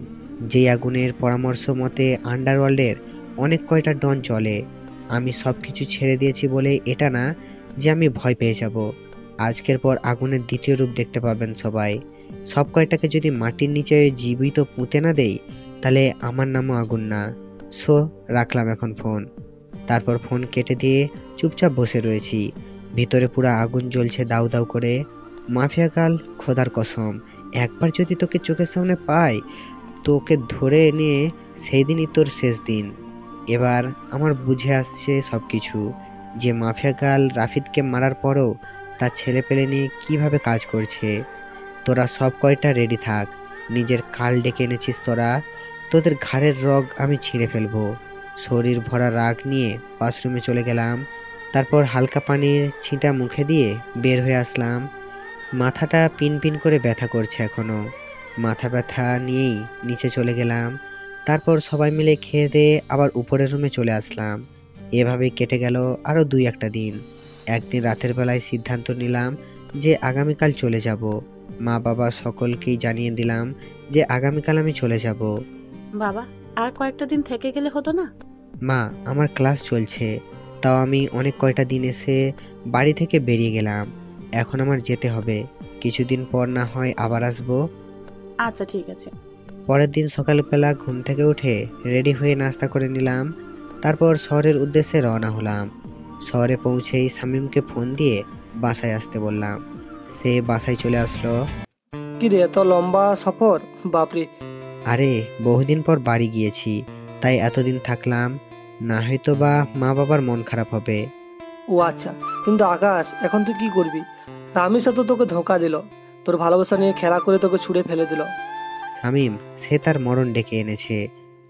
যেই আগুনের পরামর্শ মতে আন্ডারওয়ার্ল্ডের অনেক কয়টা ডন চলে। আমি সব কিছু ছেড়ে দিয়েছি বলে এটা না যে আমি ভয় পেয়ে যাব। আজকের পর আগুনের দ্বিতীয় রূপ দেখতে পাবেন সবাই। সব কয়টাকে যদি মাটির নিচে জীবিত পুঁতে না দেই, তাহলে আমার নামও আগুন না। সো রাখলাম এখন ফোন। তারপর ফোন কেটে দিয়ে চুপচাপ বসে রয়েছি। ভিতরে পুরো আগুন জ্বলছে দাউ দাউ করে। মাফিয়া গাল, খোদার কসম, একবার যদি তোকে চোখের সামনে পাই, তোকে ধরে নিয়ে সেই দিনই তোর শেষ দিন। এবার আমার বুঝে আসছে সব কিছু, যে মাফিয়া গাল রাফিদকে মারার পরও তার ছেলে পেলে নিয়ে কীভাবে কাজ করছে। তোরা সব কয়টা রেডি থাক, নিজের কাল ডেকে এনেছিস তোরা, তোদের ঘাড়ের রগ আমি ছিঁড়ে ফেলবো। শরীর ভরা রাগ নিয়ে ওয়াশরুমে চলে গেলাম। তারপর হালকা পানির ছিটা মুখে দিয়ে বের হয়ে আসলাম। মাথাটা পিন পিন করে ব্যথা করছে এখনো। মাথা ব্যথা নিয়েই নিচে চলে গেলাম। তারপর সবাই মিলে খেয়ে দিয়ে আবার উপরের রুমে চলে আসলাম। এভাবেই কেটে গেল আরও 2-1টা দিন। একদিন রাতের বেলায় সিদ্ধান্ত নিলাম যে আগামীকাল চলে যাব। মা বাবা সকলকেই জানিয়ে দিলাম যে আগামীকাল আমি চলে যাব। বাবা, আর কয়েকটা দিন থেকে গেলে হতো না? মা, আমার ক্লাস চলছে, তাও আমি অনেক কয়টা দিন এসে বাড়ি থেকে বেরিয়ে গেলাম। এখন আমার যেতে হবে, কিছুদিন পর না হয় আবার আসবো। আচ্ছা, ঠিক আছে। পরের দিন সকালবেলা ঘুম থেকে উঠে রেডি হয়ে নাস্তা করে নিলাম। তারপর শহরের উদ্দেশ্যে রওনা হলাম। শহরে পৌঁছেই শামীমকে ফোন দিয়ে বাসায় আসতে বললাম। সে বাসায় চলে আসলো। কি রে, এত লম্বা সফর? বাপরে, আরে বহুদিন পর বাড়ি গিয়েছি, তাই এতদিন থাকলাম, না হয়তো বা মা বাবার মন খারাপ হবে। ও আচ্ছা, কিন্তু আকাশ এখন তুই কি করবি? রামিসা তো তোকে ধোঁকা দিল, তোর ভালোবাসা নিয়ে খেলা করে তোকে ছুঁড়ে ফেলে দিল। শামীম, সে তার মরণ ডেকে এনেছে।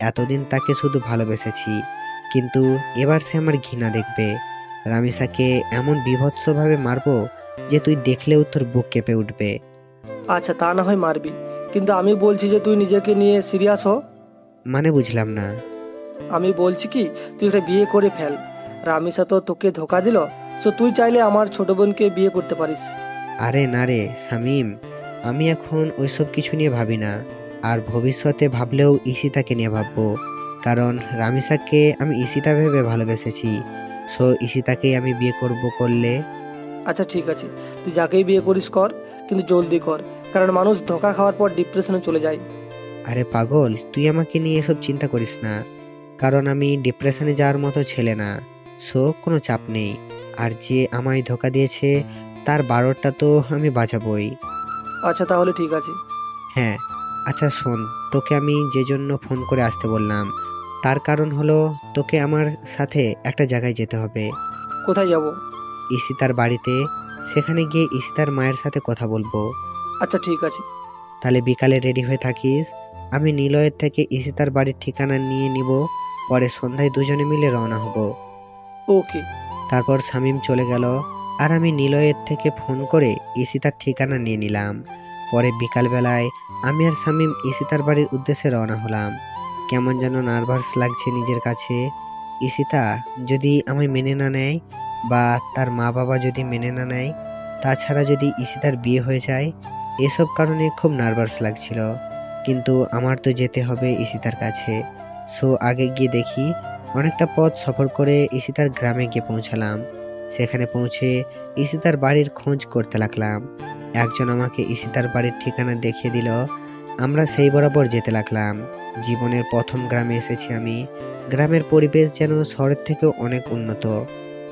এতদিন তাকে শুধু ভালোবেসেছি, কিন্তু এবার সে আমার ঘৃণা দেখবে। রামিসাকে এমন বীভৎসভাবে মারবো যে তুই দেখলেও তোর বুক কেঁপে উঠবে। আচ্ছা, তা না হয় মারবি, কিন্তু আমি বলছি যে তুই নিজেকে নিয়ে সিরিয়াস হ। মানে বুঝলাম না। আমি বলছি কি, তুই একটা বিয়ে করে ফেল। রামিসা তো তোকে ধোঁকা দিল, তো তুই চাইলে আমার ছোট বোনকে বিয়ে করতে পারিস। আরে না রে শামীম, আমি এখন ওইসব কিছু নিয়ে ভাবি না। আর ভবিষ্যতে ভাবলেও ঈশিতাকে নিয়ে ভাববো, কারণ রামিসাকে আমি ঈশিতা ভেবে ভালোবেসেছি। সো ঈশিতাকেই আমি বিয়ে করলে। আচ্ছা ঠিক আছে, তুই যাকেই বিয়ে করিস কর, কিন্তু জলদি কর, কারণ মানুষ ধোঁকা খাওয়ার পর ডিপ্রেশনে চলে যায়। আরে পাগল, তুই আমাকে নিয়ে এসব চিন্তা করিস না, কারণ আমি ডিপ্রেশনে যাওয়ার মতো ছেলে না। সো কোনো চাপ নেই। আর যে আমায় ধোকা দিয়েছে তার 12টা তো আমি বাঁচাবই। আচ্ছা তাহলে ঠিক আছে। হ্যাঁ, আচ্ছা শোন, তোকে আমি যে জন্য ফোন করে আসতে বললাম তার কারণ হলো তোকে আমার সাথে একটা জায়গায় যেতে হবে। কোথায় যাব? ঈশিতার বাড়িতে। সেখানে গিয়ে ঈশিতার মায়ের সাথে কথা বলবো। আচ্ছা ঠিক আছে। তাহলে বিকালে রেডি হয়ে থাকিস। আমি নিলয়ের থেকে ঈশিতার বাড়ির ঠিকানা নিয়ে নিব, পরে সন্ধ্যায় দুজনে মিলে রওনা হব। ওকে। তারপর শামীম চলে গেল, আর আমি নিলয়ের থেকে ফোন করে ঈশিতার ঠিকানা নিয়ে নিলাম। পরে বিকালবেলায় আমি আর শামীম ঈশিতার বাড়ির উদ্দেশ্যে রওনা হলাম। কেমন যেন নার্ভাস লাগছে নিজের কাছে। ঈশিতা যদি আমায় মেনে না নেয়, বা তার মা বাবা যদি মেনে না নেয়, তাছাড়া যদি ঈশিতার বিয়ে হয়ে যায়, এসব কারণে খুব নার্ভাস লাগছিল। কিন্তু আমার তো যেতে হবে ঈশিতার কাছে। সো আগে গিয়ে দেখি। অনেকটা পথ সফর করে ঈশিতার গ্রামে গিয়ে পৌঁছালাম। সেখানে পৌঁছে ঈশিতার বাড়ির খোঁজ করতে লাগলাম। একজন আমাকে ঈশিতার বাড়ির ঠিকানা দেখিয়ে দিল। আমরা সেই বরাবর যেতে লাগলাম। জীবনের প্রথম গ্রামে এসেছি আমি। গ্রামের পরিবেশ যেন শহরের থেকেও অনেক উন্নত।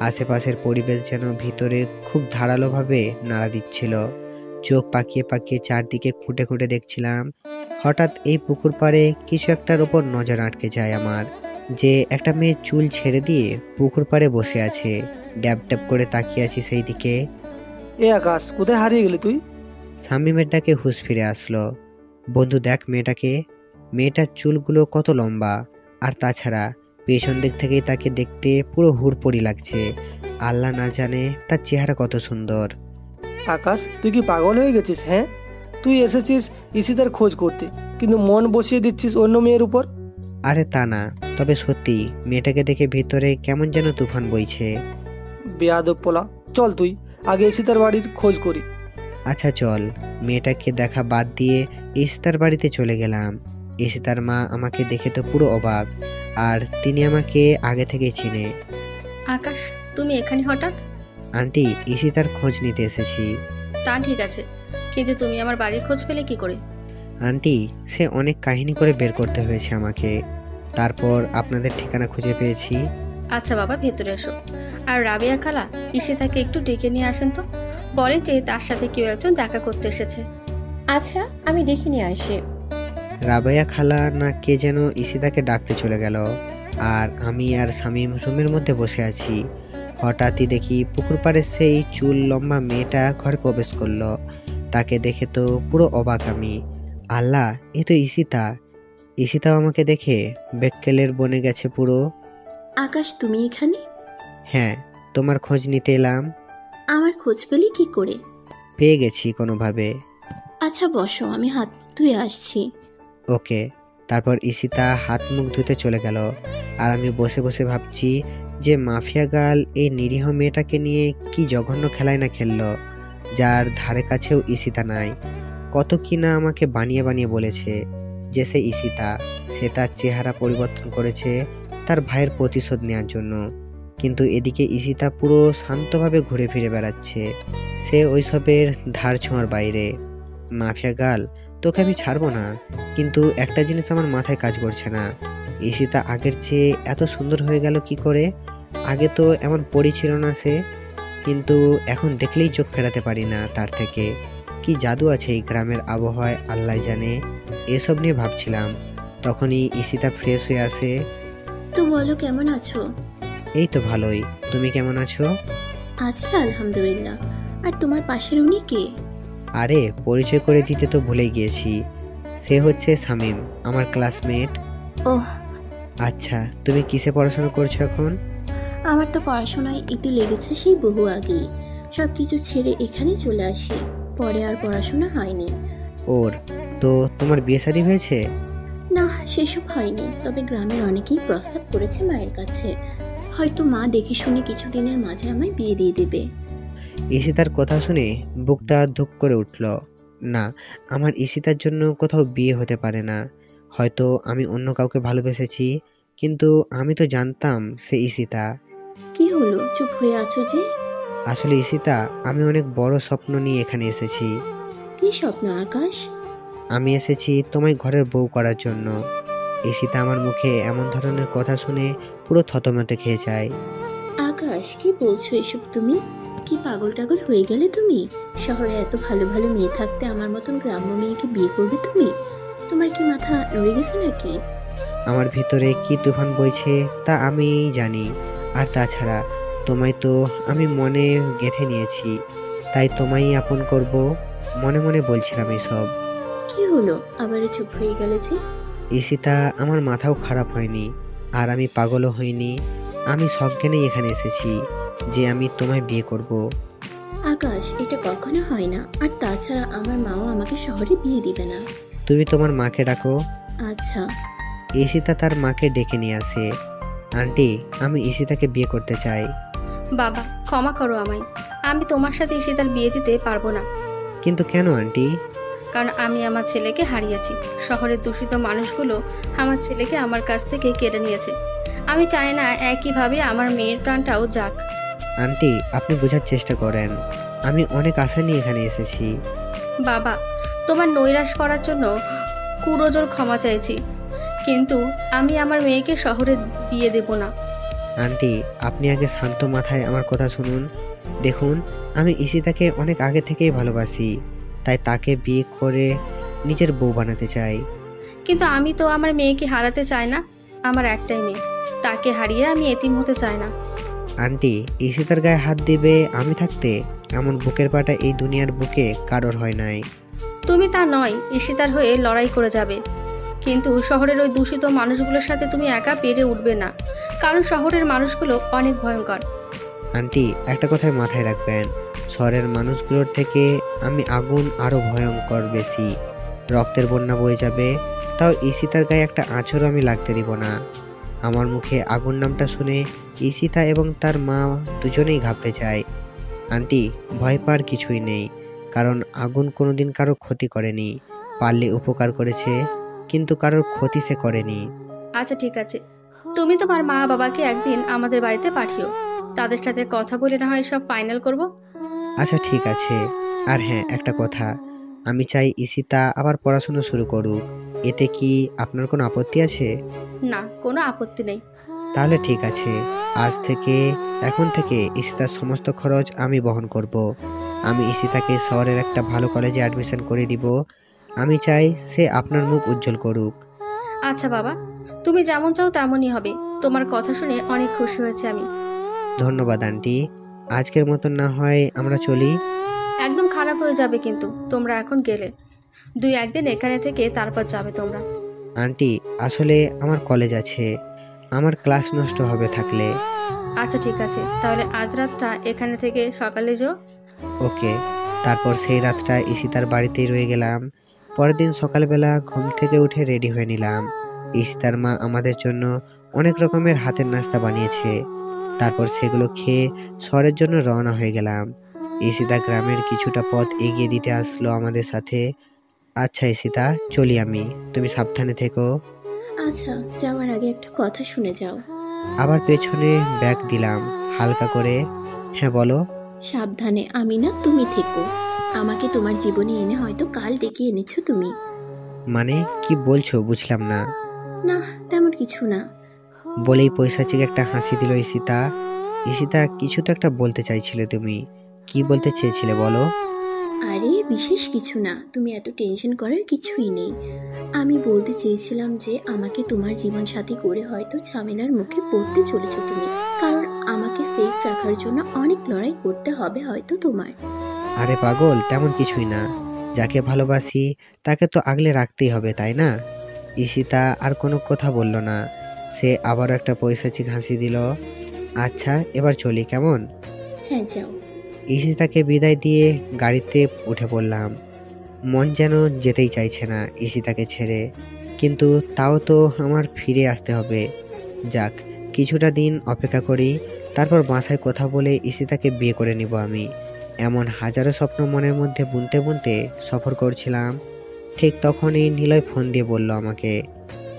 আশেপাশের পরিবেশ যেন ভিতরে খুব ধারালোভাবে নাড়া দিচ্ছিল। চোখ পাকিয়ে পাকিয়ে চারদিকে খুঁটে খুঁটে দেখছিলাম। হঠাৎ এই পুকুর পাড়ে কিছু একটার উপর নজর আটকে যায় আমার, যে একটা মেয়ে চুল ছেড়ে দিয়ে পুকুর পাড়ে বসে আছে। ড্যাব ড্যাব করে তাকিয়ে আছি সেই দিকে। এ আকাশ, কোথায় হারিয়ে গেলি তুই? শামীমের ডাকে হুঁশ ফিরে আসলো। বন্ধু দেখ মেয়েটাকে। মেয়েটার চুলগুলো কত লম্বা, আর তাছাড়া পেছন দিক থেকেই তাকে দেখতে পুরো হুড়পড়ি লাগছে। আল্লাহ না জানে তার চেহারা কত সুন্দর। আকাশ, তুই কি পাগল হয়ে গেছিস? হ্যাঁ, তুই এসেছিস ঈশিতার খোঁজ করতে, কিন্তু মন বসিয়ে দিচ্ছিস অন্য মেয়ের উপর। আরে তা না, তবে সত্যি মেয়েটাকে দেখে ভিতরে কেমন যেন তুফান বইছে। বেয়াদব পোলা, চল তুই আগে ঈশিতার বাড়ির খোঁজ করি। আচ্ছা চল। মেয়েটাকে দেখা বাদ দিয়ে ঈশিতার বাড়িতে চলে গেলাম। ঈশিতার মা আমাকে দেখে তো পুরো অবাক, আর তিনি আমাকে আগে থেকেই চিনে। আকাশ, তুমি এখানে হঠাৎ? আন্টি, ঈশিতার খোঁজ নিতে এসেছি। তা ঠিক আছে, কিন্তু তুমি আমার বাড়ির খোঁজ পেলে কি করে? আন্টি, সে অনেক কাহিনী করে বের করতে হয়েছে আমাকে। তারপর আপনাদের ঠিকানা খুঁজে পেয়েছি। আচ্ছা বাবা, ভেতরে এসো। আর রাবিয়া খালা, ঈশিতাকে একটু ডেকে নিয়ে আসেন তো। বলেন যে তার সাথে কেউ একজন দেখা করতে এসেছে। আচ্ছা, আমি দেখে নিয়ে আসি। রাবেয়া খালা না কে যেন ঈশিতাকে ডাকতে চলে গেল, আর আমি আর শামীম রুমের মধ্যে বসে আছি। হঠাৎই দেখি পুকুর পাড়ে সেই চুল লম্বা মেয়েটা ঘরে প্রবেশ করলো। তাকে দেখে তো পুরো অবাক আমি। আল্লাহ, এ তো ঈশিতা। ঈশিতাও আমাকে দেখে বেক্কেলের বনে গেছে পুরো। আকাশ, তুমি এখানে? হ্যাঁ, তোমার খোঁজ নিতে এলাম। আমার খোঁজ পেলে কি করে? পেয়ে গেছি কোনোভাবে। আচ্ছা বসো, আমি হাত ধুয়ে আসছি। ওকে। তারপর ঈশিতা হাত মুখ ধুতে চলে গেল, আর আমি বসে বসে ভাবছি যে মাফিয়া গার্ল এই নিরীহ মেয়েটাকে নিয়ে কি জঘন্য খেলায় না খেললো, যার ধারে কাছেও ঈশিতা নাই। কত কি না আমাকে বানিয়ে বানিয়ে বলেছে যে সে ঈশিতা। সে তার চেহারা পরিবর্তন করেছে তার ভাইয়ের প্রতিশোধ নেওয়ার জন্য। কিন্তু এদিকে ঈশিতা পুরো শান্তভাবে ঘুরে ফিরে বেড়াচ্ছে। সে ওইসবের ধার ছোঁয়ার বাইরে। মাফিয়া গার্ল, তোকে আমি ছাড়বো না, কিন্তু একটা জিনিস আমার মাথায় কাজ করছে না। ঈশিতা আগের চেয়ে এত সুন্দর হয়ে গেল কি করে? আগে তো এমন পরি ছিল না সে, কিন্তু এখন দেখলেই চোখ ফেরাতে পারি না তার থেকে। কি জাদু আছে এই গ্রামের আবহাওয়ায় আল্লাহ জানে। এসব নিয়ে ভাবছিলাম, তখনই ঈশিতা ফ্রেশ হয়ে আসে। তো বলো কেমন আছো? এই তো ভালোই, তুমি কেমন আছো? আছি আলহামদুলিল্লাহ। আর তোমার পাশের উনি কে? আরে পরিচয় করে দিতে তো ভুলে গিয়েছি, সে হচ্ছে শামীম, আমার ক্লাসমেট। ওহ, আচ্ছা, তুমি কিসে পড়াশোনা করছো এখন? আমার তো পড়াশোনায় ইতি লেগেছে সেই বহু আগেই। সব কিছু ছেড়ে এখানে চলে আসি, পরে আর পড়াশোনা হয়নি। ওর তো তোমার বিয়ে শাদী হয়েছে? না, সেসব হয়নি, তবে গ্রামের অনেকেই প্রস্তাব করেছে মায়ের কাছে। হয়তো মা দেখে শুনে কিছুদিনের মাঝে আমায় বিয়ে দিয়ে দেবে। ঈশিতার কথা শুনে বুকটা ধুক করে উঠল। না, আমার ঈশিতার জন্য কোথাও বিয়ে হতে পারে না। হয়তো আমি অন্য কাউকে ভালোবেসেছি, কিন্তু আমি তো জানতাম সে ঈশিতা। কি হলো, চুপ হয়ে আছো যে? আসলে ঈশিতা, আমি অনেক বড় স্বপ্ন নিয়ে এখানে এসেছি। কি স্বপ্ন আকাশ? আমি এসেছি তোমায় ঘরের বউ করার জন্য। ঈশিতা আমার মুখে এমন ধরনের কথা শুনে পুরো থতমতে খেয়ে যায়। আকাশ, কি বলছো এসব তুমি? কি পাগল টাগল হয়ে গেলে তুমি? শহরে এত ভালো ভালো মেয়ে থাকতে আমার মতন গ্রাম্য মেয়েকে বিয়ে করবে তুমি? তোমার কি মাথা নড়ে গেছে নাকি? আমার ভিতরে কি তুফান বইছে তা আমি জানি। আর তাছাড়া তোমায় তো আমি মনে গেঁথে নিয়েছি, তাই তোমায় আপন করব মনে মনে বলছিলাম এসব। কি হলো, আবারও চুপ হয়ে গেলে যে? ঈশিতা, আমার মাথাও খারাপ হয়নি, আর আমি পাগলও হইনি। আমি সব জ্ঞানেই এখানে এসেছি যে আমি তোমায় বিয়ে করব। আকাশ, এটা কখনো হয় না। আর তাছাড়া আমার মাও আমাকে শহরে বিয়ে দিবে না। তুমি তোমার মাকে ডাকো। আচ্ছা। ঈশিতা তার মাকে ডেকে নিয়ে আসে। আন্টি, আমি ঈশিতাকে বিয়ে করতে চাই। বাবা, ক্ষমা করো আমায়, আমি তোমার সাথে ঈশিতার বিয়ে দিতে পারবো না। কিন্তু কেন আন্টি? কারণ আমি আমার ছেলেকে হারিয়েছি। শহরের দূষিত মানুষগুলো আমার ছেলেকে আমার কাছ থেকে কেড়ে নিয়েছে। আমি চাই না একইভাবে আমার মেয়ের প্রাণটাও যাক। আন্টি, আপনি বোঝার চেষ্টা করেন, আমি অনেক আশা নিয়ে এখানে এসেছি। বাবা, তোমার নৈরাশ করার জন্য কুরোজোর ক্ষমা চাইছি, কিন্তু আমি আমার মেয়েকে শহরে বিয়ে দেব না। আন্টি, আপনি আগে শান্ত মাথায় আমার কথা শুনুন। দেখুন, আমি ঈশিতাকে অনেক আগে থেকেই ভালোবাসি, তাই তাকে বিয়ে করে নিজের বউ বানাতে চাই। কিন্তু আমি তো আমার মেয়েকে হারাতে চাই না। আমার একটাই মেয়ে, তাকে হারিয়ে আমি এতিম হতে চাই না। আন্টি, ঈশিতার গায়ে হাত দিবে আমি থাকতে? এমন বুকের পাটা এই দুনিয়ার বুকে কারোর হয় নাই। তুমি তা নয়, ঈশিতার হয়ে লড়াই করে যাবে, কিন্তু শহরের ওই দূষিত মানুষগুলোর সাথে তুমি একা পেরে উঠবে না, কারণ শহরের মানুষগুলো অনেক ভয়ঙ্কর। আন্টি, একটা কথাই মাথায় রাখবেন, শহরের মানুষগুলোর থেকে আমি আগুন আরো ভয়ঙ্কর বেশি। রক্তের বন্যা বয়ে যাবে, তাও ঈশিতার গায়ে একটা আঁচড়ও আমি লাগতে দিব না। আমার মুখে আগুন নামটা শুনে ঈশিতা এবং তার মা দুজনেই ঘাবড়ে যায়। আন্টি, ভয় পাওয়ার কিছুই নেই, কারণ আগুন কোনোদিন কারো ক্ষতি করেনি, পারলে উপকার করেছে, কিন্তু কারোর ক্ষতি সে করেনি। আচ্ছা ঠিক আছে, তুমি তোমার মা বাবাকে একদিন আমাদের বাড়িতে পাঠিও, তাদের সাথে কথা বলে না হয় সব ফাইনাল করব। আচ্ছা ঠিক আছে। আর হ্যাঁ, একটা কথা, আমি চাই ঈশিতা আবার পড়াশোনা শুরু করুক। এতে কি আপনার কোনো আপত্তি আছে? না, কোনো আপত্তি নেই। তাহলে ঠিক আছে, এখন থেকে ঈশিতার সমস্ত খরচ আমি বহন করব। আমি ঈশিতাকে শহরের একটা ভালো কলেজে অ্যাডমিশন করে দিব। আমি চাই সে আপনার মুখ উজ্জ্বল করুক। আচ্ছা বাবা, তুমি যেমন চাও তেমনই হবে। তোমার কথা শুনে অনেক খুশি হয়েছে আমি। ধন্যবাদ আন্টি, আজকের মতন না হয় আমরা চলি। একদম খারাপ হয়ে যাবে কিন্তু তোমরা এখন গেলে, 2-1 দিন এখানে থেকে তারপর যাবে তোমরা। আন্টি, আসলে আমার কলেজ আছে, আমার ক্লাস নষ্ট হবে থাকলে। আচ্ছা ঠিক আছে, তাহলে আজ রাতটা এখানে থেকে সকালে যাও। ওকে। তারপর সেই রাতটা ঈশিতার বাড়িতেই রয়ে গেলাম। পরের দিন সকালবেলা ঘুম থেকে উঠে রেডি হয়ে নিলাম। ঈশিতার মা আমাদের জন্য অনেক রকমের হাতের নাস্তা বানিয়েছে। তারপর সেগুলো খেয়ে শহরের জন্য রওনা হয়ে গেলাম। ঈশিতা গ্রামের কিছুটা পথ এগিয়ে দিতে আসলো আমাদের সাথে। আচ্ছা ঈশিতা, চলি আমি, তুমি সাবধানে থেকো। আচ্ছা, যাওয়ার আগে একটা কথা শুনে যাও। আবার পেছনে ব্যাগ দিলাম হালকা করে। হ্যাঁ বলো। সাবধানে, আমি না তুমি থেকো। আমাকে তোমার জীবনে এনে হয়তো কাল ডেকে এনেছো তুমি। মানে কি বলছো, বুঝলাম না। না, তেমন কিছু না। বলেই পৈশাচিক একটা হাসি দিল ঈশিতা। ঈশিতা, কিছু তো একটা বলতে চাইছিলে, তুমি কি বলতে চেয়েছিলে বলো? আরে বিশেষ কিছু না, তুমি এত টেনশন করার কিছুই নেই। আমি বলতে চেয়েছিলাম যে আমাকে তোমার জীবন সাথী করে হয়তো ঝামেলার মুখে পড়তে চলেছো তুমি, কারণ আমাকে সেফ রাখার জন্য অনেক লড়াই করতে হবে হয়তো তোমার। আরে পাগল, তেমন কিছুই না। যাকে ভালোবাসি তাকে তো আগলে রাখতেই হবে, তাই না? ঈশিতা আর কোনো কথা বলল না। সে আবারও একটা পৈশাচিক হাসি দিল। আচ্ছা, এবার চলি কেমন? হ্যাঁ যাও। ঈশিতাকে বিদায় দিয়ে গাড়িতে উঠে পড়লাম। মন যেন যেতেই চাইছে না ঈশিতাকে ছেড়ে, কিন্তু তাও তো আমার ফিরে আসতে হবে। যাক, কিছুটা দিন অপেক্ষা করি, তারপর বাসায় কথা বলে ঈশিতাকে বিয়ে করে নিব আমি। এমন হাজারো স্বপ্ন মনের মধ্যে বুনতে বুনতে সফর করছিলাম। ঠিক তখনই নিলয় ফোন দিয়ে বলল আমাকে।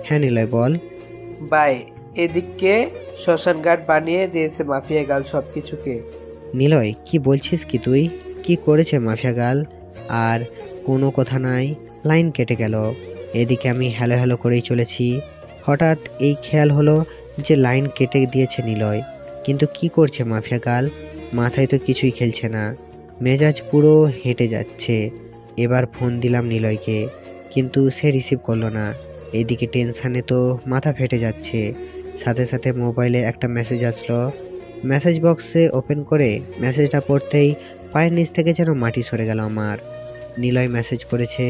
হ্যাঁ নিলয়, বল। ভাই, এদিকে শ্মশান ঘাট বানিয়ে দিয়েছে মাফিয়া গাল সবকিছুকে। নিলয়, কি বলছিস কি তুই? কি করেছে মাফিয়া গাল? আর কোনো কথা নাই, লাইন কেটে গেল। এদিকে আমি হ্যালো হ্যালো করেই চলেছি। হঠাৎ এই খেয়াল হলো যে লাইন কেটে দিয়েছে নিলয়, কিন্তু কি করছে মাফিয়া গাল? মাথায় তো কিছুই খেলছে না, মেজাজ পুরো হেঁটে যাচ্ছে। এবার ফোন দিলাম নিলয়কে, কিন্তু সে রিসিভ করলো না। এদিকে টেনশানে তো মাথা ফেটে যাচ্ছে। সাথে সাথে মোবাইলে একটা মেসেজ আসলো। মেসেজ বক্সে ওপেন করে মেসেজটা পড়তেই পায়ের নিচ থেকে যেন মাটি সরে গেল আমার। নিলয় মেসেজ করেছে,